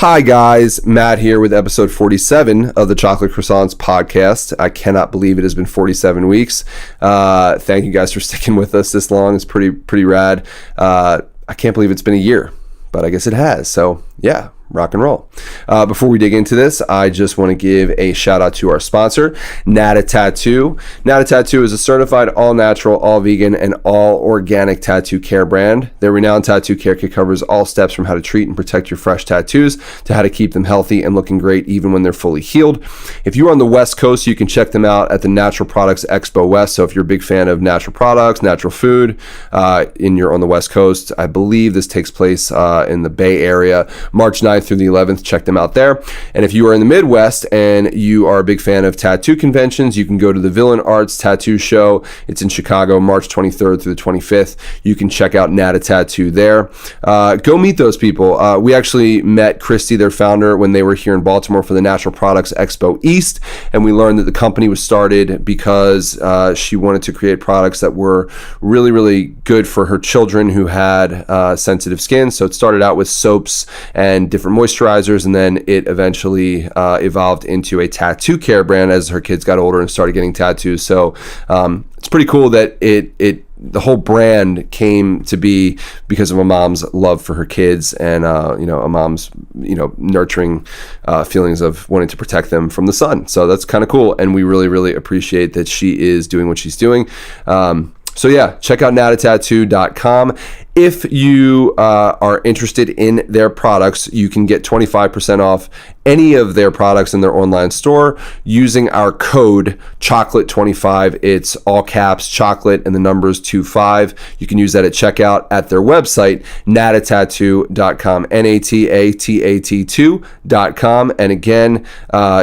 Hi guys, Matt here with episode 47 of the Chocolate Croissants podcast. I cannot believe it has been 47 weeks. Thank you guys for sticking with us this long. It's pretty rad. I can't believe it's been a year, but I guess it has. So yeah, rock and roll. Before we dig into this, I just want to give a shout out to our sponsor, Nata Tattoo. Nata Tattoo is a certified all-natural, all-vegan, and all-organic tattoo care brand. Their renowned tattoo care kit covers all steps from how to treat and protect your fresh tattoos to how to keep them healthy and looking great even when they're fully healed. If you're on the West Coast, you can check them out at the Natural Products Expo West. So if you're a big fan of natural products, natural food, and you're on the West Coast, I believe this takes place in the Bay Area, March 9th through the 11th. Check them out there. And if you are in the Midwest and you are a big fan of tattoo conventions, you can go to the Villain Arts Tattoo Show. It's in Chicago, March 23rd through the 25th. You can check out Nata Tattoo there. Go meet those people. We actually met Christy, their founder, when they were here in Baltimore for the Natural Products Expo East, and we learned that the company was started because she wanted to create products that were really, really good for her children who had sensitive skin. So it started out with soaps and different moisturizers, and then it eventually evolved into a tattoo care brand as her kids got older and started getting tattoos. So it's pretty cool that the whole brand came to be because of a mom's love for her kids and a mom's nurturing feelings of wanting to protect them from the sun. So that's kind of cool, and we really, really appreciate that she is doing what she's doing. So yeah, check out natatattoo.com. If you are interested in their products, you can get 25% off any of their products in their online store using our code chocolate25. It's all caps chocolate and the numbers 25. You can use that at checkout at their website, natatattoo.com, NATATAT2.com. And again,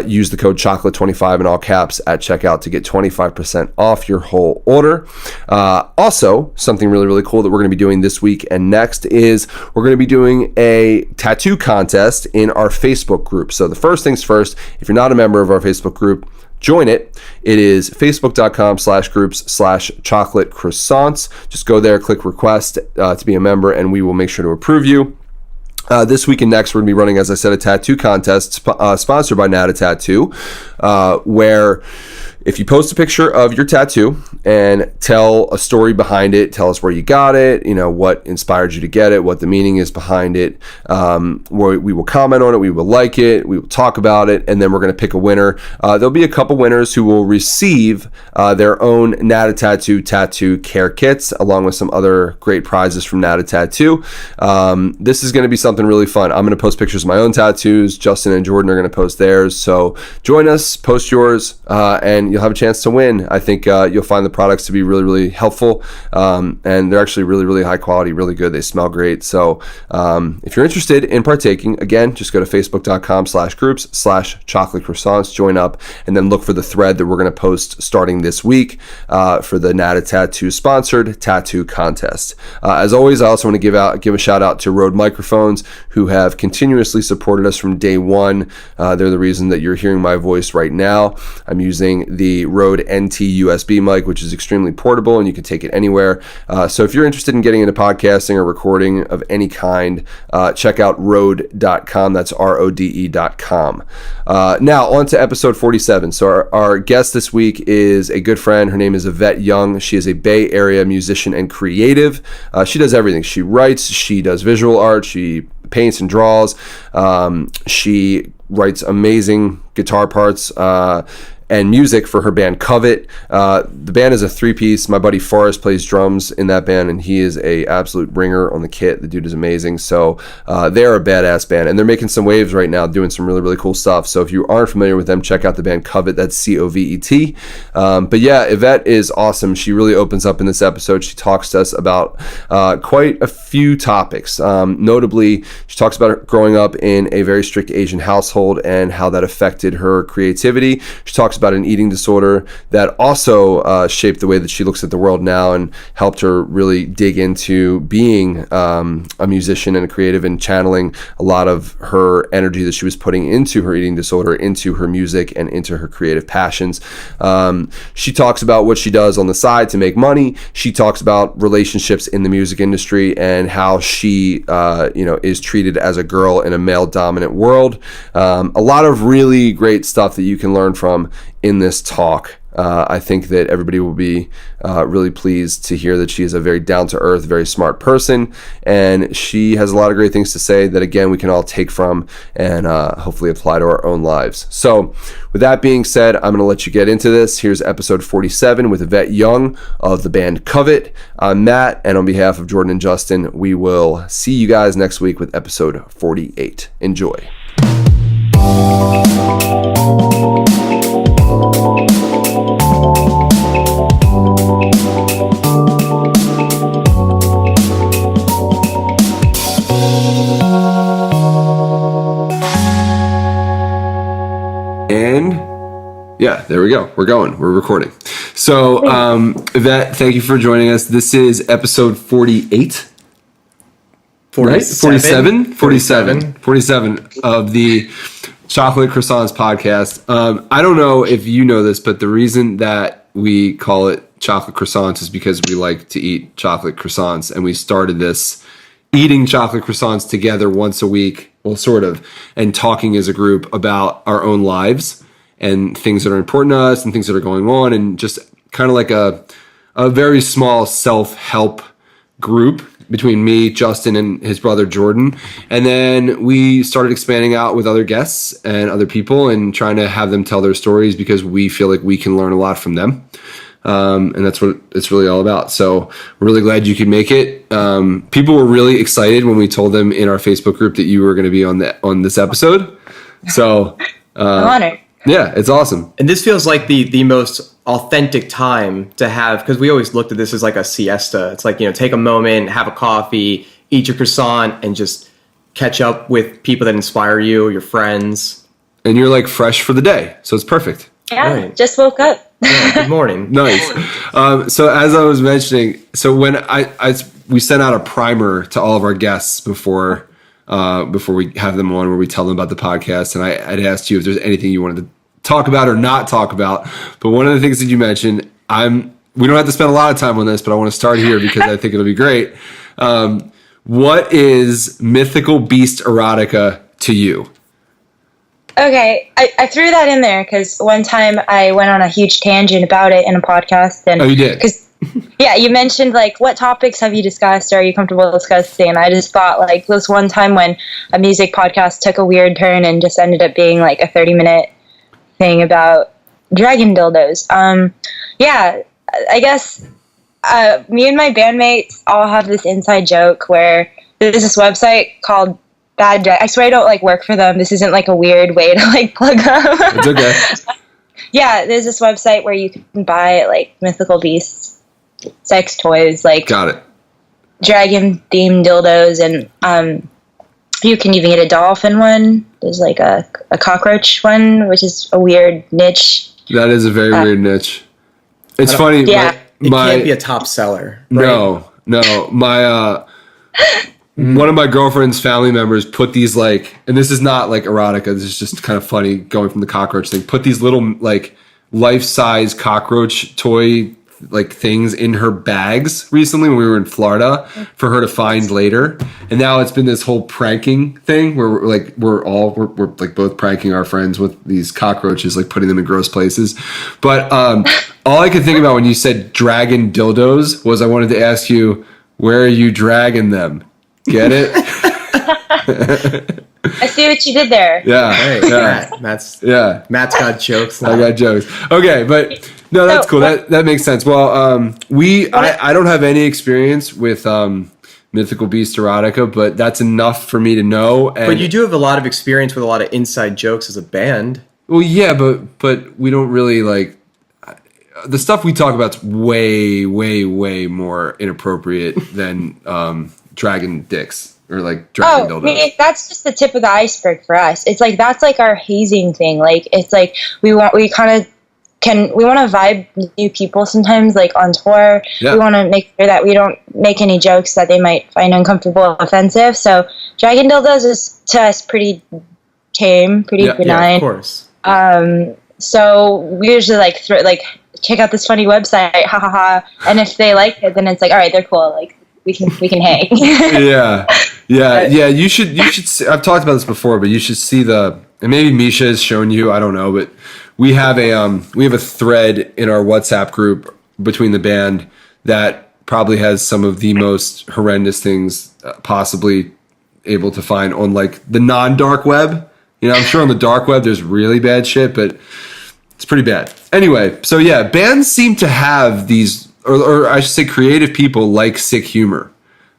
use the code chocolate25 in all caps at checkout to get 25% off your whole order. Also, something really, really cool that we're going to be doing this week and next is we're going to be doing a tattoo contest in our Facebook group. So the first things first, if you're not a member of our Facebook group, join it. It is facebook.com/groups/chocolate croissants. Just go there, click request to be a member, and we will make sure to approve you. This week and next, we're going to be running, as I said, a tattoo contest sponsored by Nata Tattoo, where if you post a picture of your tattoo and tell a story behind it, tell us where you got it, what inspired you to get it, what the meaning is behind it, we will comment on it, we will like it, we will talk about it, and then we're going to pick a winner. There'll be a couple winners who will receive their own Nata Tattoo tattoo care kits, along with some other great prizes from Nata Tattoo. This is going to be something really fun. I'm going to post pictures of my own tattoos. Justin and Jordan are going to post theirs. So join us, post yours, and you'll have a chance to win. I think you'll find the products to be really, really helpful, and they're actually really, really high quality, really good. They smell great. So if you're interested in partaking, again, just go to facebook.com/groups/chocolate croissants, join up, and then look for the thread that we're going to post starting this week for the Nata Tattoo sponsored tattoo contest. As always, I also want to give a shout out to Rode Microphones, who have continuously supported us from day one. They're the reason that you're hearing my voice right now. I'm using the Rode NT USB mic, which is extremely portable and you can take it anywhere. So if you're interested in getting into podcasting or recording of any kind, check out Rode.com. That's RODE.com. Now on to episode 47. So our guest this week is a good friend. Her name is Yvette Young. She is a Bay Area musician and creative. She does everything. She writes, she does visual art, she paints and draws. She writes amazing guitar parts and music for her band Covet. The band is a three-piece. My buddy Forrest plays drums in that band, and he is a absolute ringer on the kit. The dude is amazing. So they're a badass band, and they're making some waves right now, doing some really, really cool stuff. So if you aren't familiar with them, check out the band Covet. That's Covet. But yeah, Yvette is awesome. She really opens up in this episode. She talks to us about quite a few topics. Notably, she talks about growing up in a very strict Asian household and how that affected her creativity. She talks about an eating disorder that also shaped the way that she looks at the world now and helped her really dig into being a musician and a creative and channeling a lot of her energy that she was putting into her eating disorder, into her music, and into her creative passions. She talks about what she does on the side to make money. She talks about relationships in the music industry and how she, is treated as a girl in a male-dominant world. A lot of really great stuff that you can learn from in this talk. I think that everybody will be really pleased to hear that she is a very down-to-earth, very smart person, and she has a lot of great things to say that, again, we can all take from and hopefully apply to our own lives. So with that being said, I'm going to let you get into this. Here's episode 47 with Yvette Young of the band Covet. I'm Matt, and on behalf of Jordan and Justin, we will see you guys next week with episode 48. Enjoy. And yeah, there we go. We're going. We're recording. So, Yvette, thank you for joining us. This is episode 48. 47? Right? 47 of the Chocolate Croissants podcast. I don't know if you know this, but the reason that we call it Chocolate Croissants is because we like to eat chocolate croissants, and we started this eating chocolate croissants together once a week, well, sort of, and talking as a group about our own lives and things that are important to us and things that are going on, and just kind of like a very small self-help group between me, Justin, and his brother Jordan. And then we started expanding out with other guests and other people and trying to have them tell their stories because we feel like we can learn a lot from them. And that's what it's really all about. So we're really glad you could make it. People were really excited when we told them in our Facebook group that you were going to be on this episode. So I'm honored. Yeah, it's awesome. And this feels like the most authentic time to have, because we always looked at this as like a siesta. It's like, take a moment, have a coffee, eat your croissant, and just catch up with people that inspire you, your friends. And you're like fresh for the day. So it's perfect. Yeah, Right. Just woke up. Yeah, good morning. Nice. So as I was mentioning, so when we sent out a primer to all of our guests before we have them on, where we tell them about the podcast, and I'd asked you if there's anything you wanted to talk about or not talk about. But one of the things that you mentioned, we don't have to spend a lot of time on this, but I want to start here because I think it'll be great. What is mythical beast erotica to you? Okay, I threw that in there because one time I went on a huge tangent about it in a podcast. And Oh, you did? Because, yeah, you mentioned, like, what topics have you discussed or are you comfortable discussing? And I just thought, like, this one time when a music podcast took a weird turn and just ended up being, like, a 30-minute thing about dragon dildos. Yeah, I guess me and my bandmates all have this inside joke where there's this website called Bad Drag. I swear I don't, like, work for them. This isn't, like, a weird way to, like, plug them. It's okay. Yeah, there's this website where you can buy, like, mythical beasts, sex toys, like, Got it. dragon-themed dildos, and you can even get a dolphin one. There's, like, a cockroach one, which is a weird niche. That is a very weird niche. It's funny. Yeah. It can't be a top seller. Right? No. My one of my girlfriend's family members put these, like, and this is not like erotica, this is just kind of funny going from the cockroach thing, put these little, like, life-size cockroach toy, like, things in her bags recently when we were in Florida for her to find later. And now it's been this whole pranking thing where we're like both pranking our friends with these cockroaches, like putting them in gross places. But all I could think about when you said dragon dildos was I wanted to ask you, where are you dragging them? Get it? I see what you did there. Yeah. Hey, Yeah. Matt's got jokes now. I got jokes. Okay, but no, that's cool. That makes sense. Well, I don't have any experience with mythical beast erotica, but that's enough for me to know. And, But you do have a lot of experience with a lot of inside jokes as a band. well, yeah, but we don't really, like, the stuff we talk about's way, way, way more inappropriate than dragon dicks or, like, dragon dildos. I mean, that's just the tip of the iceberg for us. It's like, that's like our hazing thing. Like, it's like we kind of we want to vibe new people sometimes, like on tour. Yeah. We want to make sure that we don't make any jokes that they might find uncomfortable or offensive. So Dragon Dildos is to us pretty tame, pretty benign. Yeah, of course. So we usually check out this funny website, ha ha ha. And if they like it, then it's like, all right, they're cool. Like we can hang. Yeah. You should. I've talked about this before, but you should see and maybe Misha has shown you. I don't know, but we have a thread in our WhatsApp group between the band that probably has some of the most horrendous things possibly able to find on like the non-dark web. I'm sure on the dark web there's really bad shit, but it's pretty bad. Anyway, so yeah, bands seem to have these, or I should say creative people like sick humor.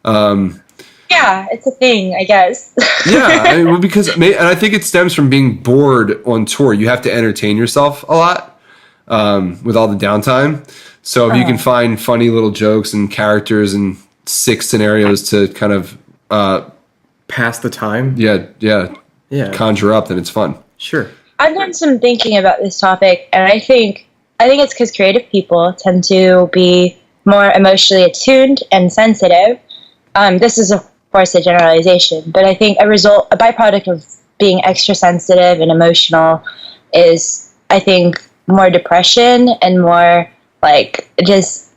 Yeah, it's a thing, I guess. Yeah, and I think it stems from being bored on tour. You have to entertain yourself a lot with all the downtime. So if you can find funny little jokes and characters and sick scenarios to kind of pass the time. Yeah. Conjure up, then it's fun. Sure. I've done some thinking about this topic, and I think it's because creative people tend to be more emotionally attuned and sensitive. This is, of course, a generalization, but I think a byproduct of being extra sensitive and emotional is, I think, more depression and more like just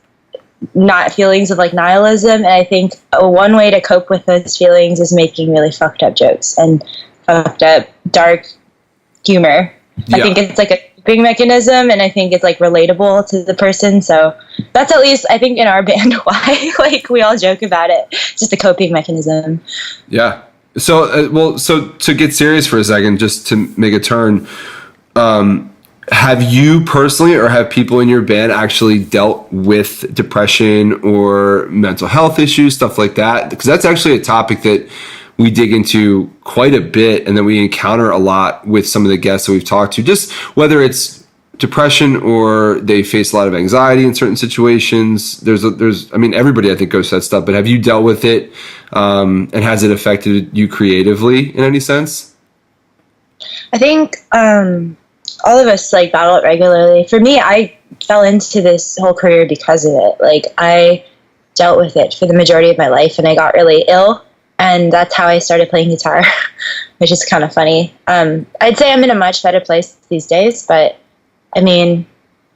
not feelings of like nihilism. And I think one way to cope with those feelings is making really fucked up jokes and fucked up dark humor. Yeah. I think it's like a coping mechanism, and I think it's like relatable to the person. So that's at least, I think, in our band why like we all joke about it. It's just a coping mechanism. Yeah. So so to get serious for a second, just to make a turn, have you personally or have people in your band actually dealt with depression or mental health issues, stuff like that? Because that's actually a topic that we dig into quite a bit, and then we encounter a lot with some of the guests that we've talked to, just whether it's depression or they face a lot of anxiety in certain situations. There's everybody I think goes through that stuff, but have you dealt with it? And has it affected you creatively in any sense? I think all of us like battle it regularly. For me, I fell into this whole career because of it. Like I dealt with it for the majority of my life, and I got really ill. And that's how I started playing guitar, which is kind of funny. I'd say I'm in a much better place these days, but I mean,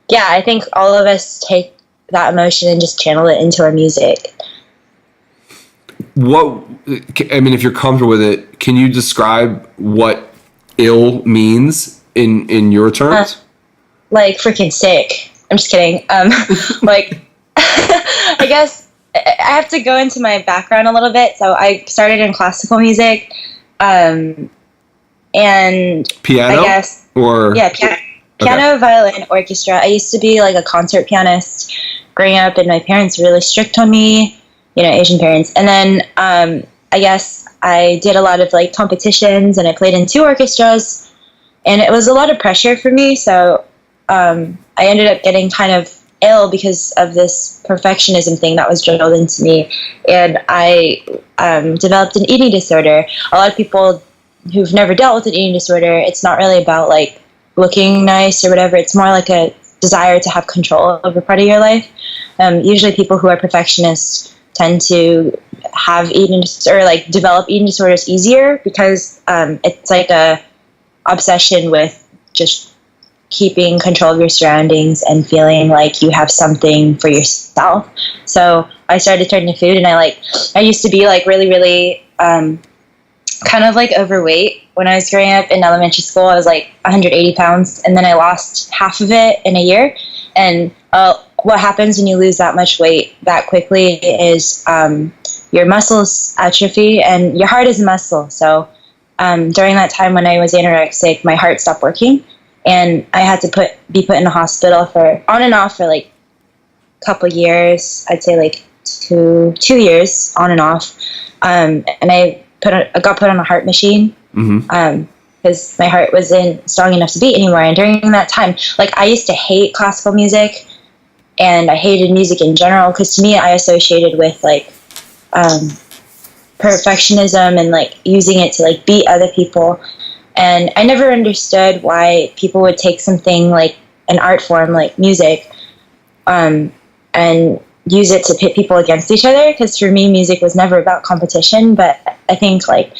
yeah, I think all of us take that emotion and just channel it into our music. If you're comfortable with it, can you describe what ill means in your terms? Like freaking sick. I'm just kidding. Like, I guess I have to go into my background a little bit. So I started in classical music, and piano, I guess, or piano, okay. Violin, orchestra. I used to be like a concert pianist growing up, and my parents were really strict on me, Asian parents. And then I guess I did a lot of like competitions, and I played in 2 orchestras, and it was a lot of pressure for me. So I ended up getting kind of ill because of this perfectionism thing that was drilled into me, and I developed an eating disorder. A lot of people who've never dealt with an eating disorder, it's not really about like looking nice or whatever. It's more like a desire to have control over part of your life. Usually people who are perfectionists tend to have develop eating disorders easier because it's like a obsession with just keeping control of your surroundings and feeling like you have something for yourself. So I started turning to food, and I used to be like really, really kind of like overweight when I was growing up in elementary school. I was like 180 pounds, and then I lost half of it in a year. And what happens when you lose that much weight that quickly is your muscles atrophy, and your heart is a muscle. So during that time when I was anorexic, my heart stopped working. And I had to be put in the hospital for on and off for like a couple years. I'd say like two years on and off. And I got put on a heart machine because my heart wasn't strong enough to beat anymore. And during that time, like I used to hate classical music, and I hated music in general because to me I associated with like perfectionism and like using it to like beat other people. And I never understood why people would take something like an art form like music, and use it to pit people against each other. Because for me, music was never about competition, but I think like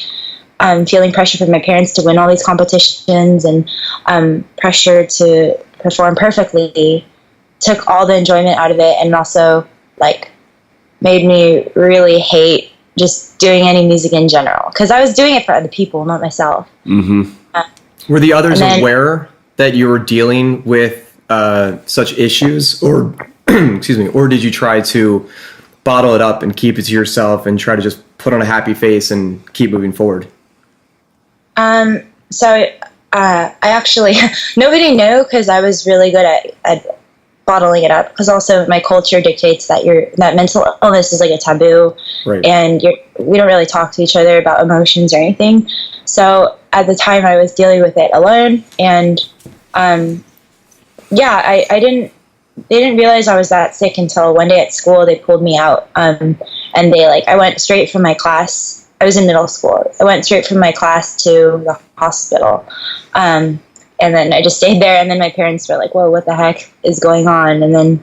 feeling pressure from my parents to win all these competitions and pressure to perform perfectly took all the enjoyment out of it, and also like made me really hate just doing any music in general, because I was doing it for other people, not myself. Mm-hmm. Were the others aware that you were dealing with such issues, or excuse me, or did you try to bottle it up and keep it to yourself and try to just put on a happy face and keep moving forward? So I actually, nobody knew, because I was really good at bottling it up, because also my culture dictates that that mental illness is like a taboo, right. And we don't really talk to each other about emotions or anything. So at the time I was dealing with it alone, and they didn't realize I was that sick until one day at school they pulled me out, and I went straight from my class. I was in middle school. I went straight from my class to the hospital. And then I just stayed there, and then my parents were like, whoa, what the heck is going on? And then,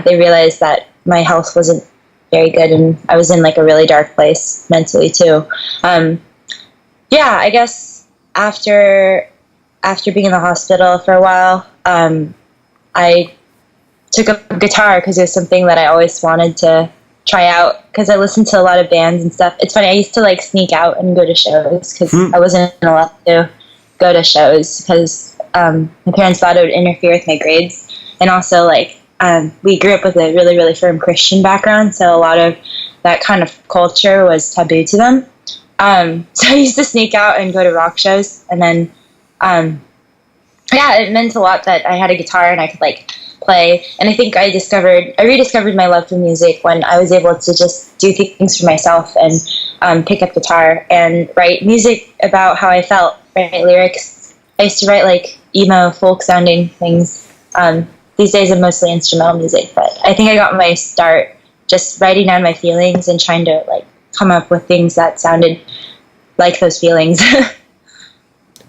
they realized that my health wasn't very good, and I was in like a really dark place mentally too. I guess after being in the hospital for a while, I took up guitar because it was something that I always wanted to try out, because I listened to a lot of bands and stuff. It's funny, I used to like sneak out and go to shows because I wasn't allowed to go to shows because my parents thought it would interfere with my grades. And also like we grew up with a really, really firm Christian background, so a lot of that kind of culture was taboo to them. So I used to sneak out and go to rock shows, and then it meant a lot that I had a guitar and I could like play. And I think I rediscovered my love for music when I was able to just do things for myself and pick up guitar and write music about how I felt, write lyrics. I used to write like emo, folk sounding things. These days I'm mostly instrumental music, but I think I got my start just writing down my feelings and trying to like come up with things that sounded like those feelings.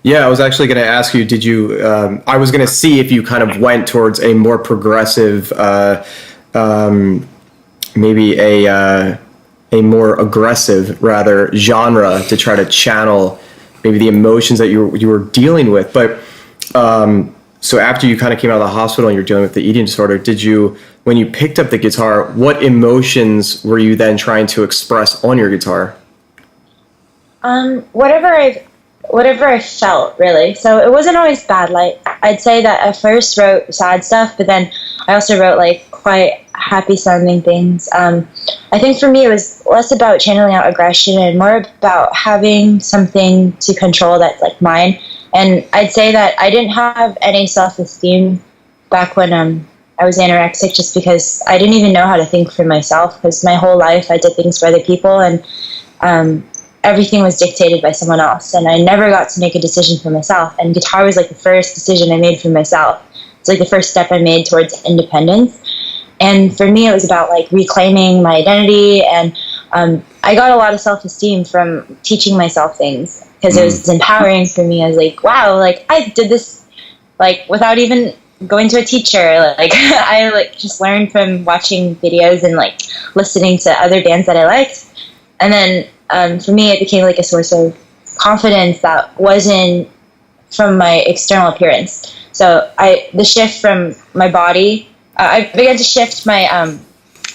Yeah, I was actually going to ask you, did you, I was going to see if you kind of went towards a more progressive, maybe a more aggressive, rather, genre to try to channel maybe the emotions that you were dealing with. But so after you kind of came out of the hospital and you're dealing with the eating disorder, when you picked up the guitar, what emotions were you then trying to express on your guitar? Whatever I felt, really. So it wasn't always bad. Like, I'd say that I first wrote sad stuff, but then I also wrote like quite happy sounding things. I think for me it was less about channeling out aggression and more about having something to control that's like mine. And I'd say that I didn't have any self-esteem back when I was anorexic, just because I didn't even know how to think for myself, because my whole life I did things for other people, and everything was dictated by someone else, and I never got to make a decision for myself. And guitar was like the first decision I made for myself. It's like the first step I made towards independence. And for me, it was about like reclaiming my identity, and I got a lot of self-esteem from teaching myself things, because it was empowering for me. I was like, wow, like I did this like without even going to a teacher. Like I like just learned from watching videos and like listening to other bands that I liked. And then for me, it became like a source of confidence that wasn't from my external appearance. So the shift from my body, I began to shift my,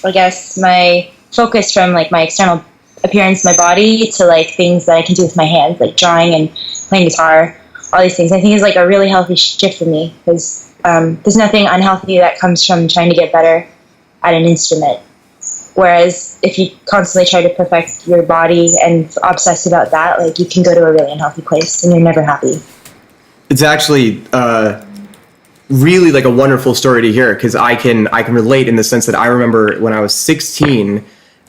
my focus from like my external appearance, my body, to like things that I can do with my hands, like drawing and playing guitar, all these things. I think it's like a really healthy shift for me, because there's nothing unhealthy that comes from trying to get better at an instrument. Whereas if you constantly try to perfect your body and obsess about that, like you can go to a really unhealthy place and you're never happy. It's actually really like a wonderful story to hear, because I can relate in the sense that I remember when I was 16,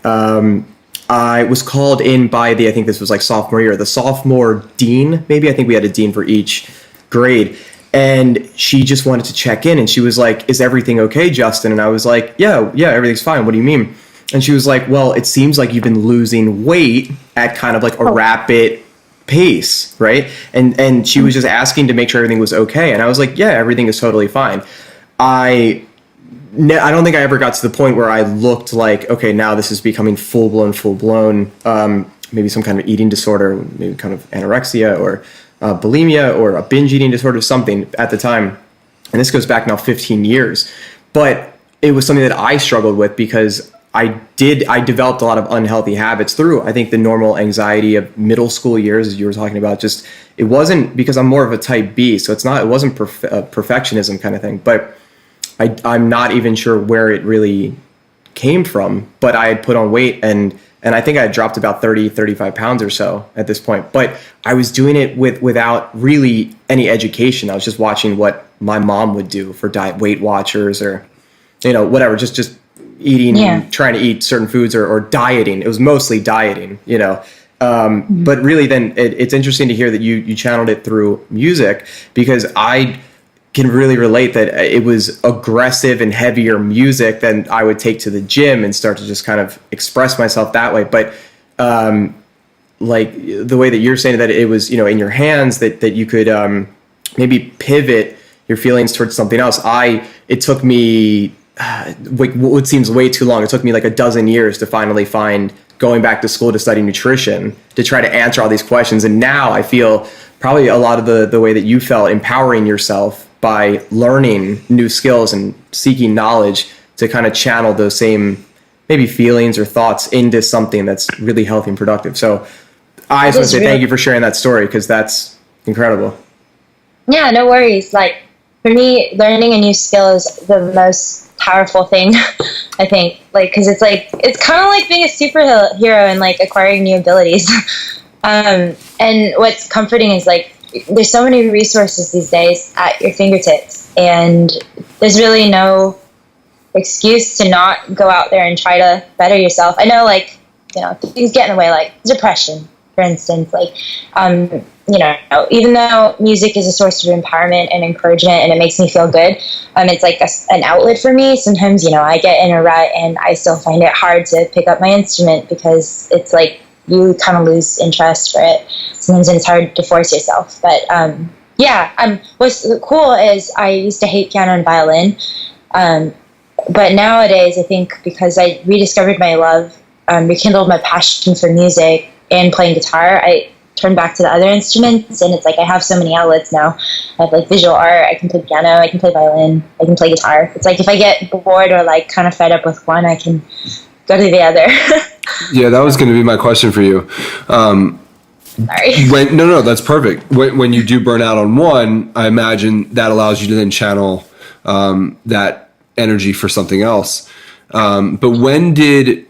I was called in by I think this was like sophomore year, the sophomore dean, maybe. I think we had a dean for each grade. And she just wanted to check in, and she was like, is everything okay, Justin? And I was like, yeah, everything's fine. What do you mean? And she was like, well, it seems like you've been losing weight at kind of like a rapid pace, right? And she was just asking to make sure everything was okay. And I was like, yeah, everything is totally fine. I don't think I ever got to the point where I looked like, okay, now this is becoming full blown, maybe some kind of eating disorder, maybe kind of anorexia or bulimia or a binge eating disorder, something at the time. And this goes back now 15 years. But it was something that I struggled with because I developed a lot of unhealthy habits through, I think, the normal anxiety of middle school years, as you were talking about. Just, it wasn't because I'm more of a type B, so it wasn't perfectionism kind of thing. But I'm not even sure where it really came from, but I had put on weight and I think I had dropped about 35 pounds or so at this point. But I was doing it without really any education. I was just watching what my mom would do for diet, Weight Watchers, or, whatever, just eating, trying to eat certain foods or dieting. It was mostly dieting, but really then it's interesting to hear that you channeled it through music, because I can really relate that it was aggressive and heavier music than I would take to the gym and start to just kind of express myself that way. But like the way that you're saying that it was, in your hands, that you could maybe pivot your feelings towards something else. It took me what seems way too long. It took me like a dozen years to finally find going back to school to study nutrition, to try to answer all these questions. And now I feel probably a lot of the way that you felt, empowering yourself by learning new skills and seeking knowledge to kind of channel those same maybe feelings or thoughts into something that's really healthy and productive. So I just want to say thank you for sharing that story, because that's incredible. Yeah, no worries. Like, for me, learning a new skill is the most powerful thing, I think. Like, because it's kind of like being a superhero and like acquiring new abilities. And what's comforting is like, there's so many resources these days at your fingertips, and there's really no excuse to not go out there and try to better yourself. I know, like, things get in the way, like depression, for instance. Like, even though music is a source of empowerment and encouragement, and it makes me feel good, it's like an outlet for me. Sometimes, I get in a rut and I still find it hard to pick up my instrument, because it's like you kind of lose interest for it. Sometimes it's hard to force yourself. But what's cool is I used to hate piano and violin. But nowadays, I think because I rediscovered my love, rekindled my passion for music and playing guitar, I turned back to the other instruments, and it's like I have so many outlets now. I have like visual art, I can play piano, I can play violin, I can play guitar. It's like if I get bored or like kind of fed up with one, I can go to the other. Yeah, that was going to be my question for you. Sorry. No, that's perfect. When you do burn out on one, I imagine that allows you to then channel that energy for something else. But when did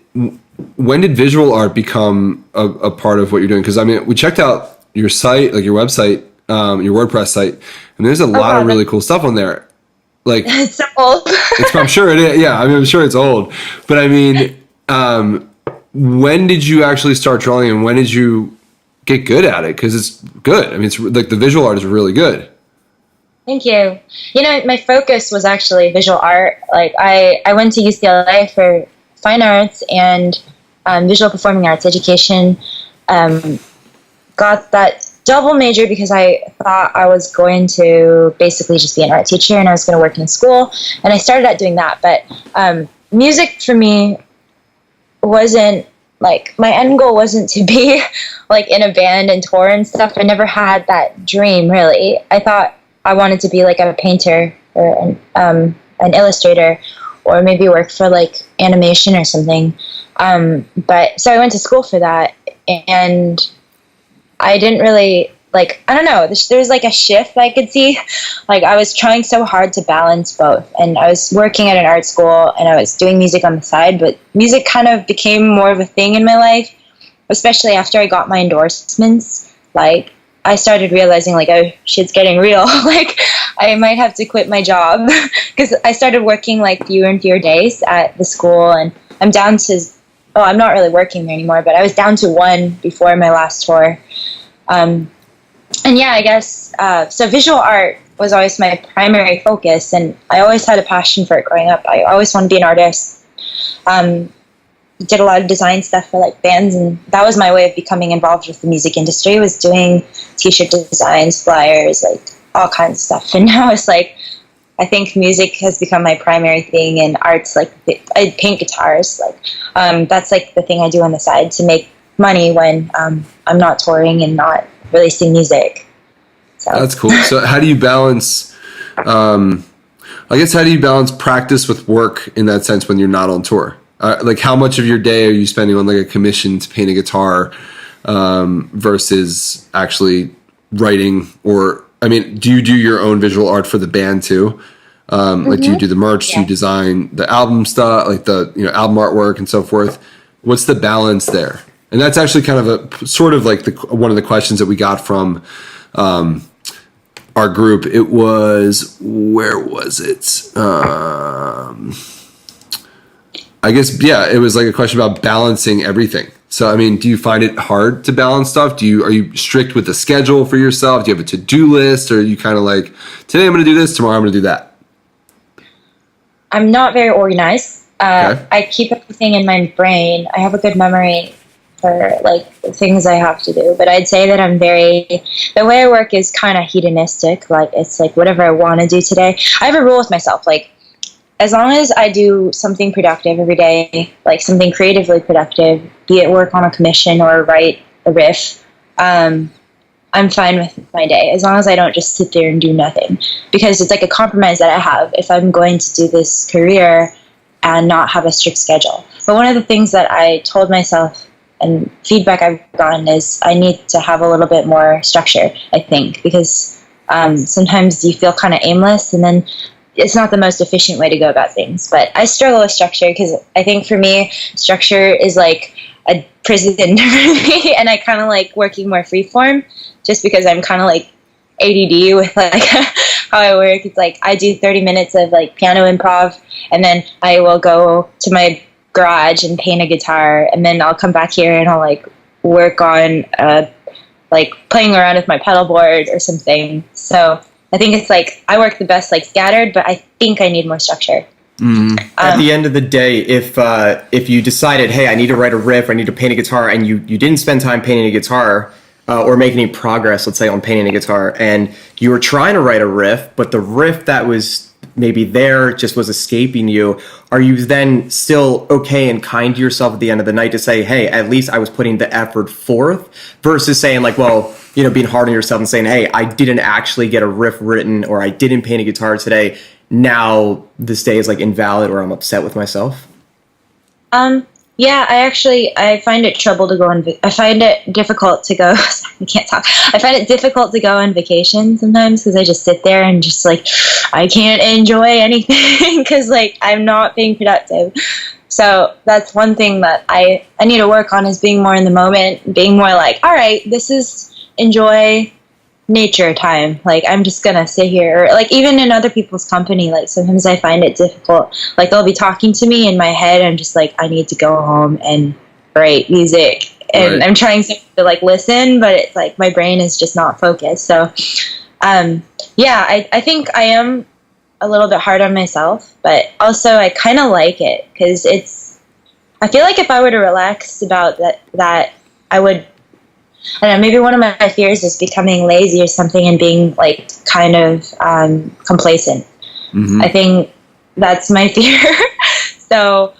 visual art become a part of what you're doing? Because I mean, we checked out your site, like your website, your WordPress site, and there's a lot of really cool stuff on there. Like, it's so old. I'm sure it is. Yeah, I mean, I'm sure it's old. But I mean, when did you actually start drawing, and when did you get good at it? Because it's good. I mean, it's like the visual art is really good. Thank you. My focus was actually visual art. Like, I went to UCLA for fine arts and visual performing arts education. Got that double major because I thought I was going to basically just be an art teacher, and I was going to work in school. And I started out doing that. But music for me wasn't, like, my end goal wasn't to be like in a band and tour and stuff. I never had that dream, really. I thought I wanted to be like a painter or an illustrator, or maybe work for like animation or something. But so I went to school for that, and I didn't really, like, I don't know, there's like a shift I could see. Like, I was trying so hard to balance both, and I was working at an art school and I was doing music on the side, but music kind of became more of a thing in my life, especially after I got my endorsements. Like, I started realizing, like, oh, shit's getting real. Like, I might have to quit my job, because I started working like fewer and fewer days at the school, and I'm down to, I'm not really working there anymore, but I was down to one before my last tour. And yeah, I guess, so visual art was always my primary focus, and I always had a passion for it growing up. I always wanted to be an artist. Did a lot of design stuff for like bands, and that was my way of becoming involved with the music industry, was doing t-shirt designs, flyers, like all kinds of stuff. And now it's like, I think music has become my primary thing, and art's like I paint guitars. Like that's like the thing I do on the side to make money when I'm not touring and not releasing music. So that's cool. So how do you balance? I guess how do you balance practice with work in that sense when you're not on tour? Like how much of your day are you spending on like a commission to paint a guitar versus actually writing? Or I mean, do you do your own visual art for the band too? Like do you do the merch? Yeah. Do you design the album stuff, like the album artwork and so forth? What's the balance there? And that's actually kind of a sort of like one of the questions that we got from our group. It was, where was it? I guess, yeah, it was like a question about balancing everything. So, I mean, do you find it hard to balance stuff? Are you strict with the schedule for yourself? Do you have a to-do list? Or are you kind of like, today I'm going to do this, tomorrow I'm going to do that? I'm not very organized. Okay. I keep everything in my brain. I have a good memory for like the things I have to do, but I'd say that the way I work is kind of hedonistic. Like it's like whatever I want to do today. I have a rule with myself, like as long as I do something productive every day, like something creatively productive, be it work on a commission or write a riff, I'm fine with my day, as long as I don't just sit there and do nothing, because it's like a compromise that I have if I'm going to do this career and not have a strict schedule. But one of the things that I told myself and feedback I've gotten is I need to have a little bit more structure, I think, because sometimes you feel kind of aimless, and then it's not the most efficient way to go about things. But I struggle with structure because I think for me, structure is like a prison for me, and I kind of like working more freeform just because I'm kind of like ADD with like how I work. It's like I do 30 minutes of like piano improv, and then I will go to my garage and paint a guitar, and then I'll come back here and I'll like work on like playing around with my pedal board or something. So I think it's like I work the best like scattered, but I think I need more structure. At the end of the day, if you decided, hey, I need to write a riff, I need to paint a guitar, and you didn't spend time painting a guitar or make any progress, let's say, on painting a guitar, and you were trying to write a riff, but the riff that was maybe there just was escaping you, are you then still okay and kind to yourself at the end of the night to say, hey, at least I was putting the effort forth, versus saying like, well, being hard on yourself and saying, hey, I didn't actually get a riff written, or I didn't paint a guitar today, now this day is like invalid, or I'm upset with myself? Yeah, I find it I find it difficult to go, I can't talk. I find it difficult to go on vacation sometimes because I just sit there and just like, I can't enjoy anything because like I'm not being productive. So that's one thing that I need to work on, is being more in the moment, being more like, all right, this is enjoy nature time. Like I'm just gonna sit here, or like even in other people's company, like sometimes I find it difficult, like they'll be talking to me in my head, I'm just like, I need to go home and write music, and right. I'm trying to like listen, but it's like my brain is just not focused. So yeah, I think I am a little bit hard on myself, but also I kind of like it because I feel like if I were to relax about that I would, I don't know, maybe one of my fears is becoming lazy or something and being like kind of complacent. I think that's my fear. So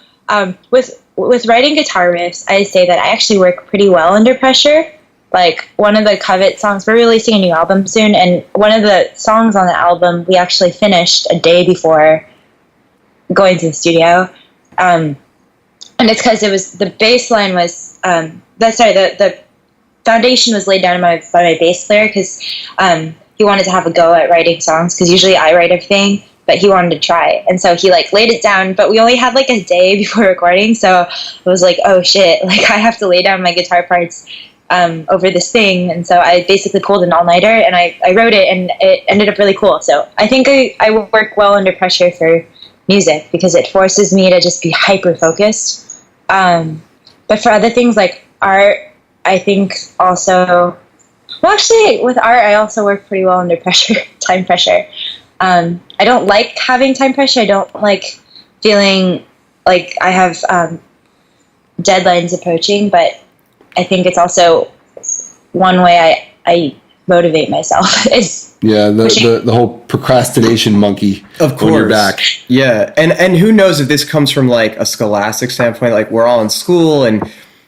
with writing guitar riffs, I say that I actually work pretty well under pressure. Like one of the Covet songs, we're releasing a new album soon, and one of the songs on the album we actually finished a day before going to the studio. And it's because it was, the bass line was, the foundation was laid down by my bass player, because he wanted to have a go at writing songs, because usually I write everything, but he wanted to try. And so he like laid it down, but we only had like a day before recording, so I was like, oh shit, like I have to lay down my guitar parts over this thing. And so I basically pulled an all-nighter and I wrote it, and it ended up really cool. So I think I work well under pressure for music because it forces me to just be hyper-focused. But for other things like art, I think also, well, actually with art, I also work pretty well under pressure, time pressure. I don't like having time pressure. I don't like feeling like I have deadlines approaching, but I think it's also one way I motivate myself. Is the whole procrastination monkey of course. On your back. Yeah. And who knows if this comes from like a scholastic standpoint, like we're all in school and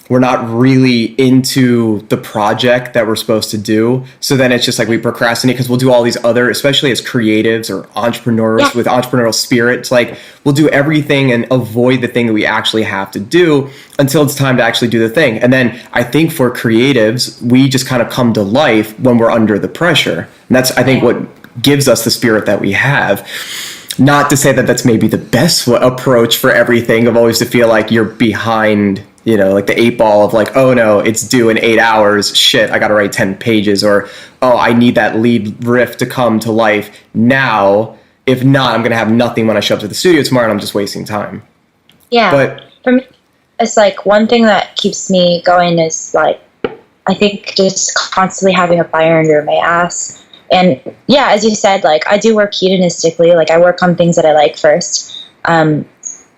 we're not really into the project that we're supposed to do. So then it's just like we procrastinate because we'll do all these other, especially as creatives or entrepreneurs with entrepreneurial spirit. It's like we'll do everything and avoid the thing that we actually have to do until it's time to actually do the thing. And then I think for creatives, we just kind of come to life when we're under the pressure. And that's, I think, what gives us the spirit that we have. Not to say that that's maybe the best approach for everything, of always to feel like you're behind, you know, like the 8 ball of like, oh no, it's due in 8 hours. Shit, I got to write 10 pages. Or, oh, I need that lead riff to come to life now. If not, I'm going to have nothing when I show up to the studio tomorrow and I'm just wasting time. Yeah. But for me, it's like one thing that keeps me going is like, I think just constantly having a fire under my ass. And yeah, as you said, like I do work hedonistically. Like I work on things that I like first. And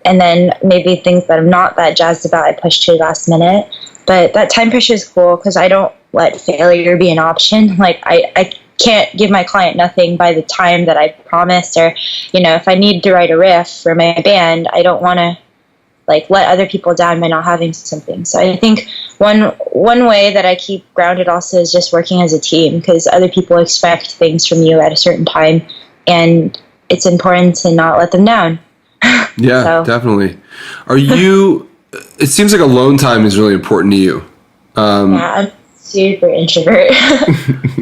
then maybe things that I'm not that jazzed about, I push to last minute. But that time pressure is cool because I don't let failure be an option. Like I can't give my client nothing by the time that I promised. Or, you know, if I need to write a riff for my band, I don't want to like let other people down by not having something. So I think one way that I keep grounded also is just working as a team, because other people expect things from you at a certain time, and it's important to not let them down. Yeah, so. Definitely. Are you, it seems like alone time is really important to you. Yeah, I'm super introvert.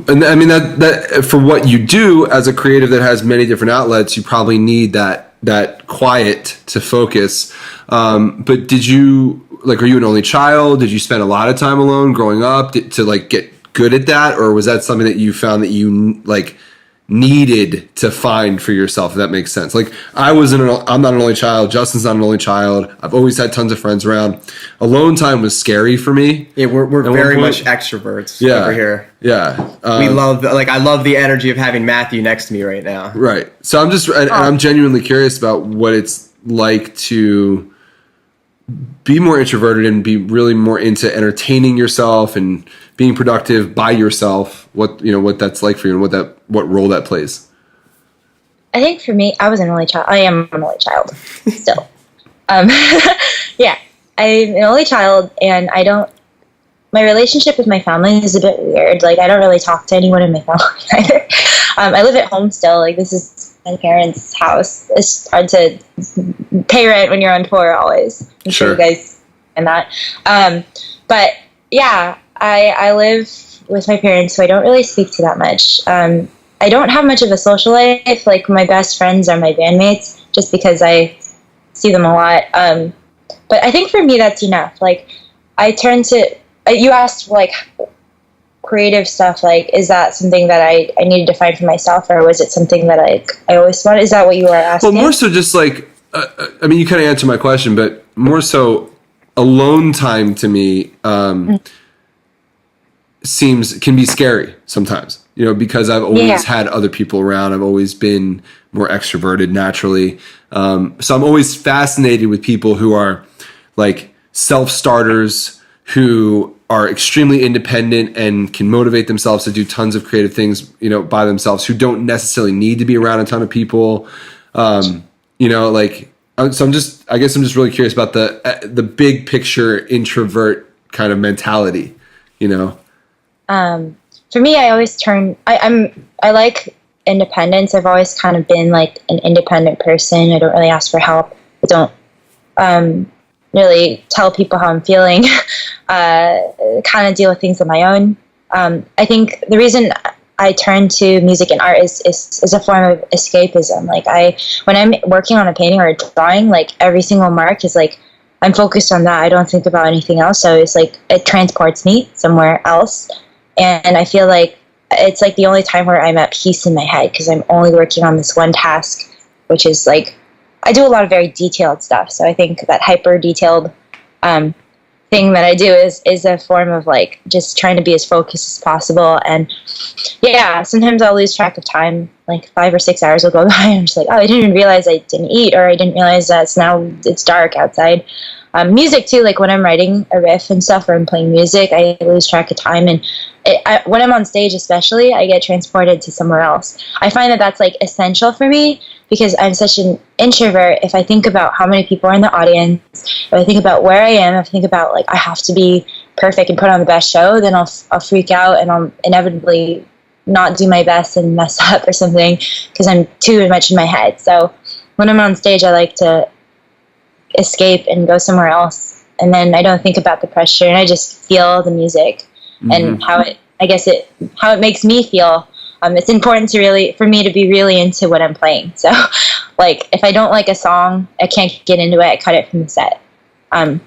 And I mean, that for what you do as a creative that has many different outlets, you probably need that quiet to focus. But did you, like, are you an only child? Did you spend a lot of time alone growing up to like get good at that? Or was that something that you found that you like needed to find for yourself, if that makes sense? Like I'm not an only child. Justin's not an only child. I've always had tons of friends around. Alone time was scary for me. Yeah, we're very much extroverts over here. Yeah. We love, like, I love the energy of having Matthew next to me right now. Right. So I'm just, and I'm genuinely curious about what it's like to be more introverted and be really more into entertaining yourself and being productive by yourself. What that's like for you and what role that plays. I think for me, I was an only child. I am an only child still. Yeah, I'm an only child, and my relationship with my family is a bit weird. Like, I don't really talk to anyone in my family either. I live at home still. Like, this is my parents' house. It's hard to pay rent when you're on tour always. I'm sure you guys and that. But yeah, I live with my parents, so I don't really speak to that much. I don't have much of a social life. Like, my best friends are my bandmates, just because I see them a lot. But I think for me, that's enough. Like, I turn to, you asked, like, creative stuff, like, is that something that I needed to find for myself, or was it something that I always wanted? Is that what you were asking? Well, more so just like, I mean, you kind of answered my question, but more so alone time to me can be scary sometimes, because I've always had other people around. I've always been more extroverted naturally. So I'm always fascinated with people who are like self-starters, who are extremely independent and can motivate themselves to do tons of creative things, by themselves, who don't necessarily need to be around a ton of people. So I guess I'm just really curious about the big picture introvert kind of mentality, For me, I always I like independence. I've always kind of been like an independent person. I don't really ask for help. I don't really tell people how I'm feeling. Kind of deal with things on my own. I think the reason I turn to music and art is a form of escapism. Like, when I'm working on a painting or a drawing, like, every single mark is like, I'm focused on that. I don't think about anything else. So it's like, it transports me somewhere else. And I feel like it's like the only time where I'm at peace in my head, because I'm only working on this one task, which is like, I do a lot of very detailed stuff. So I think that hyper detailed thing that I do is a form of like just trying to be as focused as possible. And yeah, sometimes I'll lose track of time. Like 5 or 6 hours will go by. I'm just like, oh, I didn't even realize I didn't eat, or I didn't realize that it's dark outside. Music too, like when I'm writing a riff and stuff, or I'm playing music, I lose track of time, and when I'm on stage especially, I get transported to somewhere else. I find that that's like essential for me, because I'm such an introvert. If I think about how many people are in the audience, if I think about where I am, if I think about like I have to be perfect and put on the best show, then I'll freak out, and I'll inevitably not do my best and mess up or something, because I'm too much in my head. So when I'm on stage, I like to escape and go somewhere else, and then I don't think about the pressure, and I just feel the music and how it makes me feel. It's important for me to be really into what I'm playing. So like if I don't like a song, I can't get into it, I cut it from the set. There's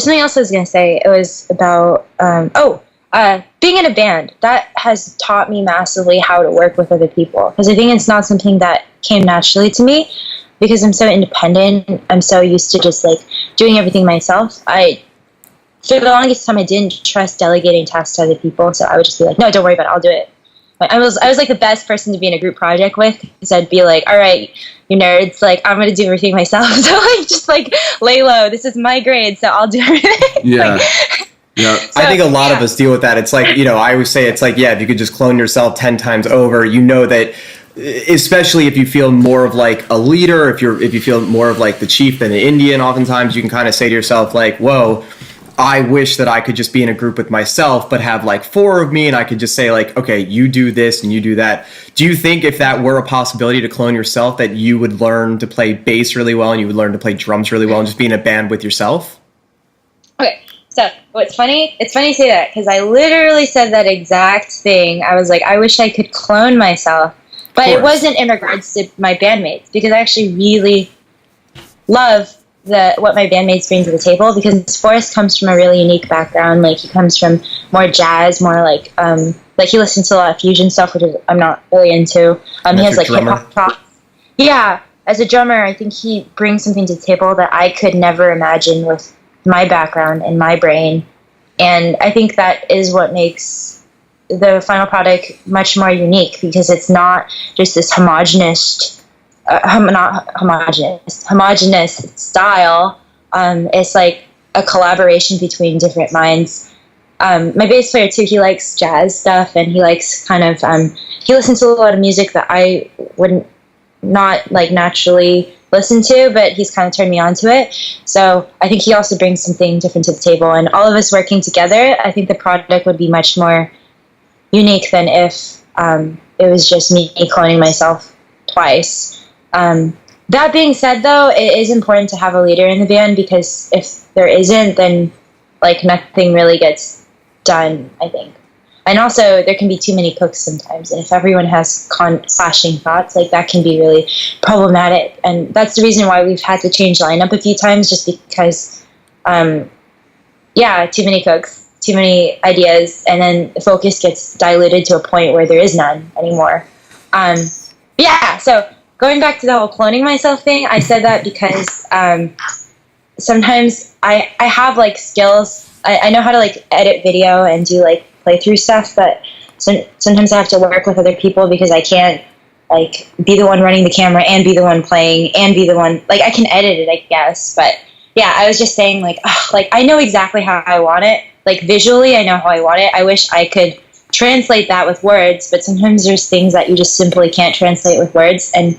something else I was gonna say. It was about being in a band. That has taught me massively how to work with other people, because I think it's not something that came naturally to me, because I'm so independent. I'm so used to just like doing everything myself. For the longest time, I didn't trust delegating tasks to other people, so I would just be like, no, don't worry about it, I'll do it. I was like the best person to be in a group project with, because I'd be like, all right, you nerds, like I'm gonna do everything myself. So like just like lay low. This is my grade, so I'll do everything. Yeah. Yeah, so, I think a lot of us deal with that. It's like, I always say it's like, if you could just clone yourself 10 times over, that, especially if you feel more of like a leader, if you feel more of like the chief than the Indian, oftentimes you can kind of say to yourself like, whoa, I wish that I could just be in a group with myself, but have like 4 of me, and I could just say like, okay, you do this and you do that. Do you think if that were a possibility to clone yourself, that you would learn to play bass really well and you would learn to play drums really well and just be in a band with yourself? Okay. So what's funny? It's funny you say that, because I literally said that exact thing. I was like, I wish I could clone myself, but it wasn't in regards to my bandmates, because I actually really love what my bandmates bring to the table, because Forrest comes from a really unique background. Like he comes from more jazz, more like he listens to a lot of fusion stuff, which I'm not really into. He has like hip hop. Yeah, as a drummer, I think he brings something to the table that I could never imagine with my background and my brain, and I think that is what makes the final product much more unique, because it's not just this homogenous style. It's like a collaboration between different minds. My bass player too, he likes jazz stuff, and he likes he listens to a lot of music that I wouldn't not like naturally listen to, but he's kind of turned me on to it. So I think he also brings something different to the table, and all of us working together, I think the product would be much more unique than if it was just me cloning myself twice. That being said, though, it is important to have a leader in the band, because if there isn't, then like nothing really gets done, I think. And also, there can be too many cooks sometimes, and if everyone has clashing thoughts, like that can be really problematic. And that's the reason why we've had to change lineup a few times, just because, too many cooks, too many ideas, and then the focus gets diluted to a point where there is none anymore. So going back to the whole cloning myself thing, I said that because sometimes I have like skills. I know how to like edit video and do like playthrough stuff, but sometimes I have to work with other people, because I can't like be the one running the camera and be the one playing and be the one, like I can edit it, I guess. But yeah, I was just saying like I know exactly how I want it, like visually I know how I want it. I wish I could translate that with words, but sometimes there's things that you just simply can't translate with words, and